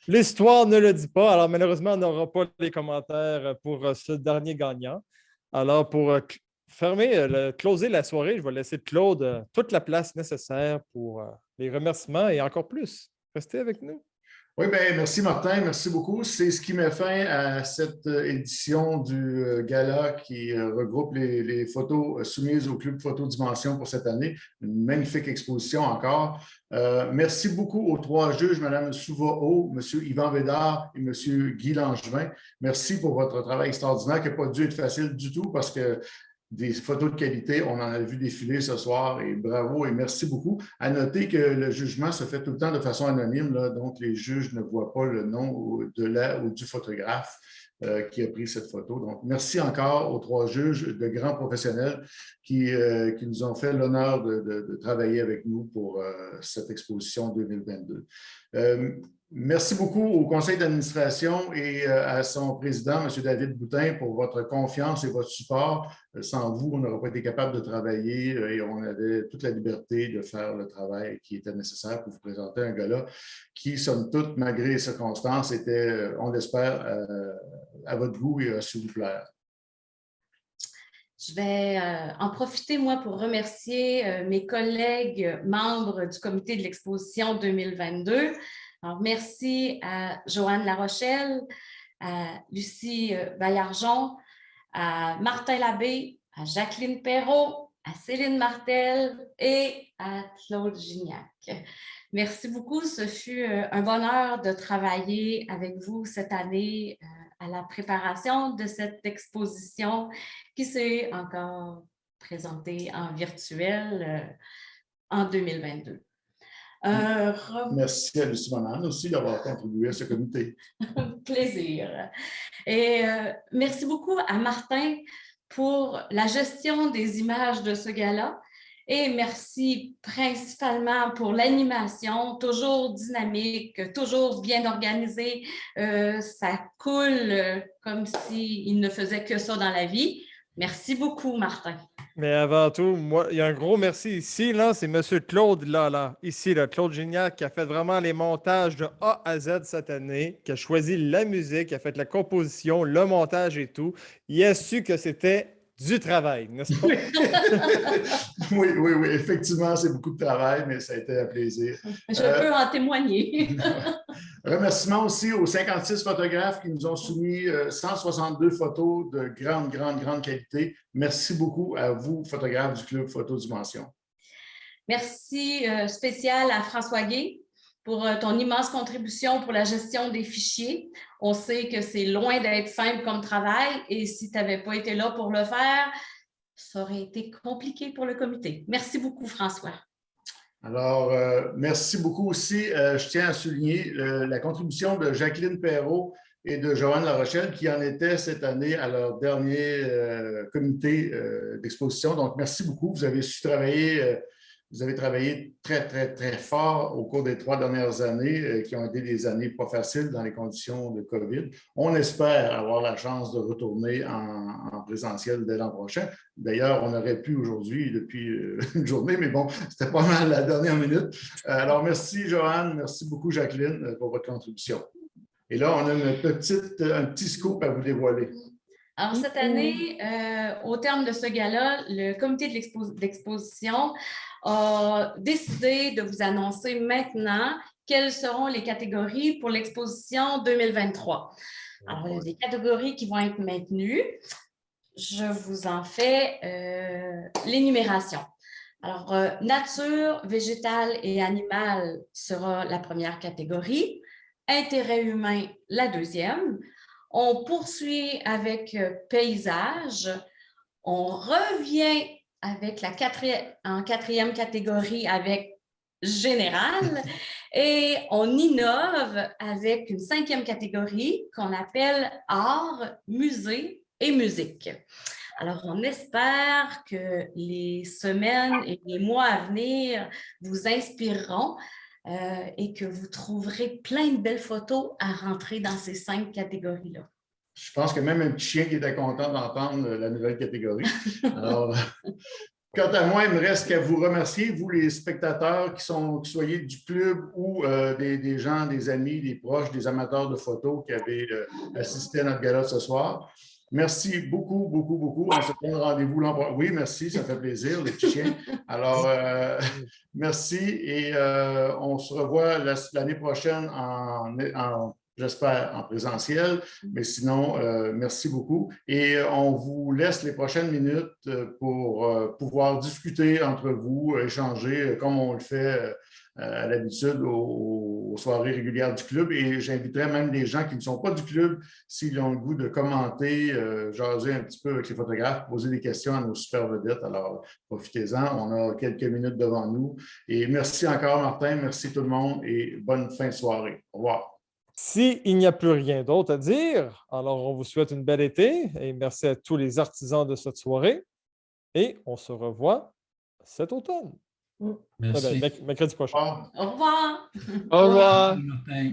L'histoire ne le dit pas. Alors, malheureusement, on n'aura pas les commentaires pour ce dernier gagnant. Alors, pour closer la soirée, je vais laisser Claude toute la place nécessaire pour les remerciements et encore plus. Restez avec nous. Oui, bien, merci Martin, merci beaucoup. C'est ce qui met fin à cette édition du gala qui regroupe les photos soumises au Club Photo Dimension pour cette année. Une magnifique exposition encore. Merci beaucoup aux trois juges, Mme Souvao, M. Yvan Bédard et M. Guy Langevin. Merci pour votre travail extraordinaire qui n'a pas dû être facile du tout parce que des photos de qualité, on en a vu défiler ce soir et bravo et merci beaucoup. À noter que le jugement se fait tout le temps de façon anonyme, là, donc les juges ne voient pas le nom de la ou du photographe qui a pris cette photo. Donc, merci encore aux trois juges de grands professionnels qui nous ont fait l'honneur de travailler avec nous pour cette exposition 2022. Merci beaucoup au conseil d'administration et à son président, M. David Boutin, pour votre confiance et votre support. Sans vous, on n'aurait pas été capable de travailler et on avait toute la liberté de faire le travail qui était nécessaire pour vous présenter un gala qui, somme toute, malgré les circonstances, était, on l'espère, à votre goût et s'il vous plaire. Je vais en profiter, moi, pour remercier mes collègues membres du comité de l'exposition 2022. Alors, merci à Joanne Larochelle, à Lucie Baillargeon, à Martin Labbé, à Jacqueline Perrault, à Céline Martel et à Claude Gignac. Merci beaucoup. Ce fut un bonheur de travailler avec vous cette année à la préparation de cette exposition qui s'est encore présentée en virtuel en 2022. Merci à Lucie Monan aussi d'avoir contribué à ce comité. Plaisir. Et merci beaucoup à Martin pour la gestion des images de ce gala. Et merci principalement pour l'animation, toujours dynamique, toujours bien organisée. Ça coule comme s'il ne faisait que ça dans la vie. Merci beaucoup, Martin. Mais avant tout, moi, il y a un gros merci ici. Là, c'est M. Claude, ici, Claude Gignac, qui a fait vraiment les montages de A à Z cette année, qui a choisi la musique, qui a fait la composition, le montage et tout. Il a su que c'était du travail, n'est-ce pas? Oui, effectivement, c'est beaucoup de travail, mais ça a été un plaisir. Je peux en témoigner. Remerciements aussi aux 56 photographes qui nous ont soumis 162 photos de grande qualité. Merci beaucoup à vous, photographes du Club Photo Dimension. Merci spécial à François Gué pour ton immense contribution pour la gestion des fichiers. On sait que c'est loin d'être simple comme travail et si tu n'avais pas été là pour le faire, ça aurait été compliqué pour le comité. Merci beaucoup, François. Alors, merci beaucoup aussi. Je tiens à souligner la contribution de Jacqueline Perrault et de Joanne Larochelle qui en étaient cette année à leur dernier comité d'exposition. Donc, merci beaucoup. Vous avez su travailler, vous avez travaillé très, très, très fort au cours des 3 dernières années qui ont été des années pas faciles dans les conditions de COVID. On espère avoir la chance de retourner en présentiel dès l'an prochain. D'ailleurs, on aurait pu aujourd'hui depuis une journée, mais bon, c'était pas mal la dernière minute. Alors, merci Joanne, merci beaucoup Jacqueline pour votre contribution. Et là, on a un petit scoop à vous dévoiler. Alors, cette année, au terme de ce gala, le comité d'exposition a décidé de vous annoncer maintenant quelles seront les catégories pour l'exposition 2023. Alors, il y a des catégories qui vont être maintenues. Je vous en fais l'énumération. Alors, nature, végétale et animale sera la première catégorie. Intérêt humain, la deuxième. On poursuit avec paysage. On revient avec en quatrième catégorie avec général et on innove avec une 5e catégorie qu'on appelle art, musée et musique. Alors, on espère que les semaines et les mois à venir vous inspireront et que vous trouverez plein de belles photos à rentrer dans ces 5 catégories-là. Je pense que même un petit chien qui était content d'entendre la nouvelle catégorie. Alors, quant à moi, il me reste qu'à vous remercier, vous les spectateurs qui soyez du club ou des gens, des amis, des proches, des amateurs de photos qui avaient assisté à notre gala ce soir. Merci beaucoup, beaucoup, beaucoup. On se donne rendez-vous l'an prochain. Oui, merci, ça fait plaisir, les petits chiens. Alors, merci et on se revoit l'année prochaine j'espère en présentiel, mais sinon, merci beaucoup. Et on vous laisse les prochaines minutes pour pouvoir discuter entre vous, échanger comme on le fait à l'habitude aux soirées régulières du club. Et j'inviterai même des gens qui ne sont pas du club, s'ils ont le goût de commenter, jaser un petit peu avec les photographes, poser des questions à nos super vedettes. Alors, profitez-en, on a quelques minutes devant nous. Et merci encore, Martin, merci tout le monde et bonne fin de soirée. Au revoir. S'il n'y a plus rien d'autre à dire, alors on vous souhaite une belle été et merci à tous les artisans de cette soirée. Et on se revoit cet automne. Merci. Mercredi prochain. Au revoir. Au revoir. Martin.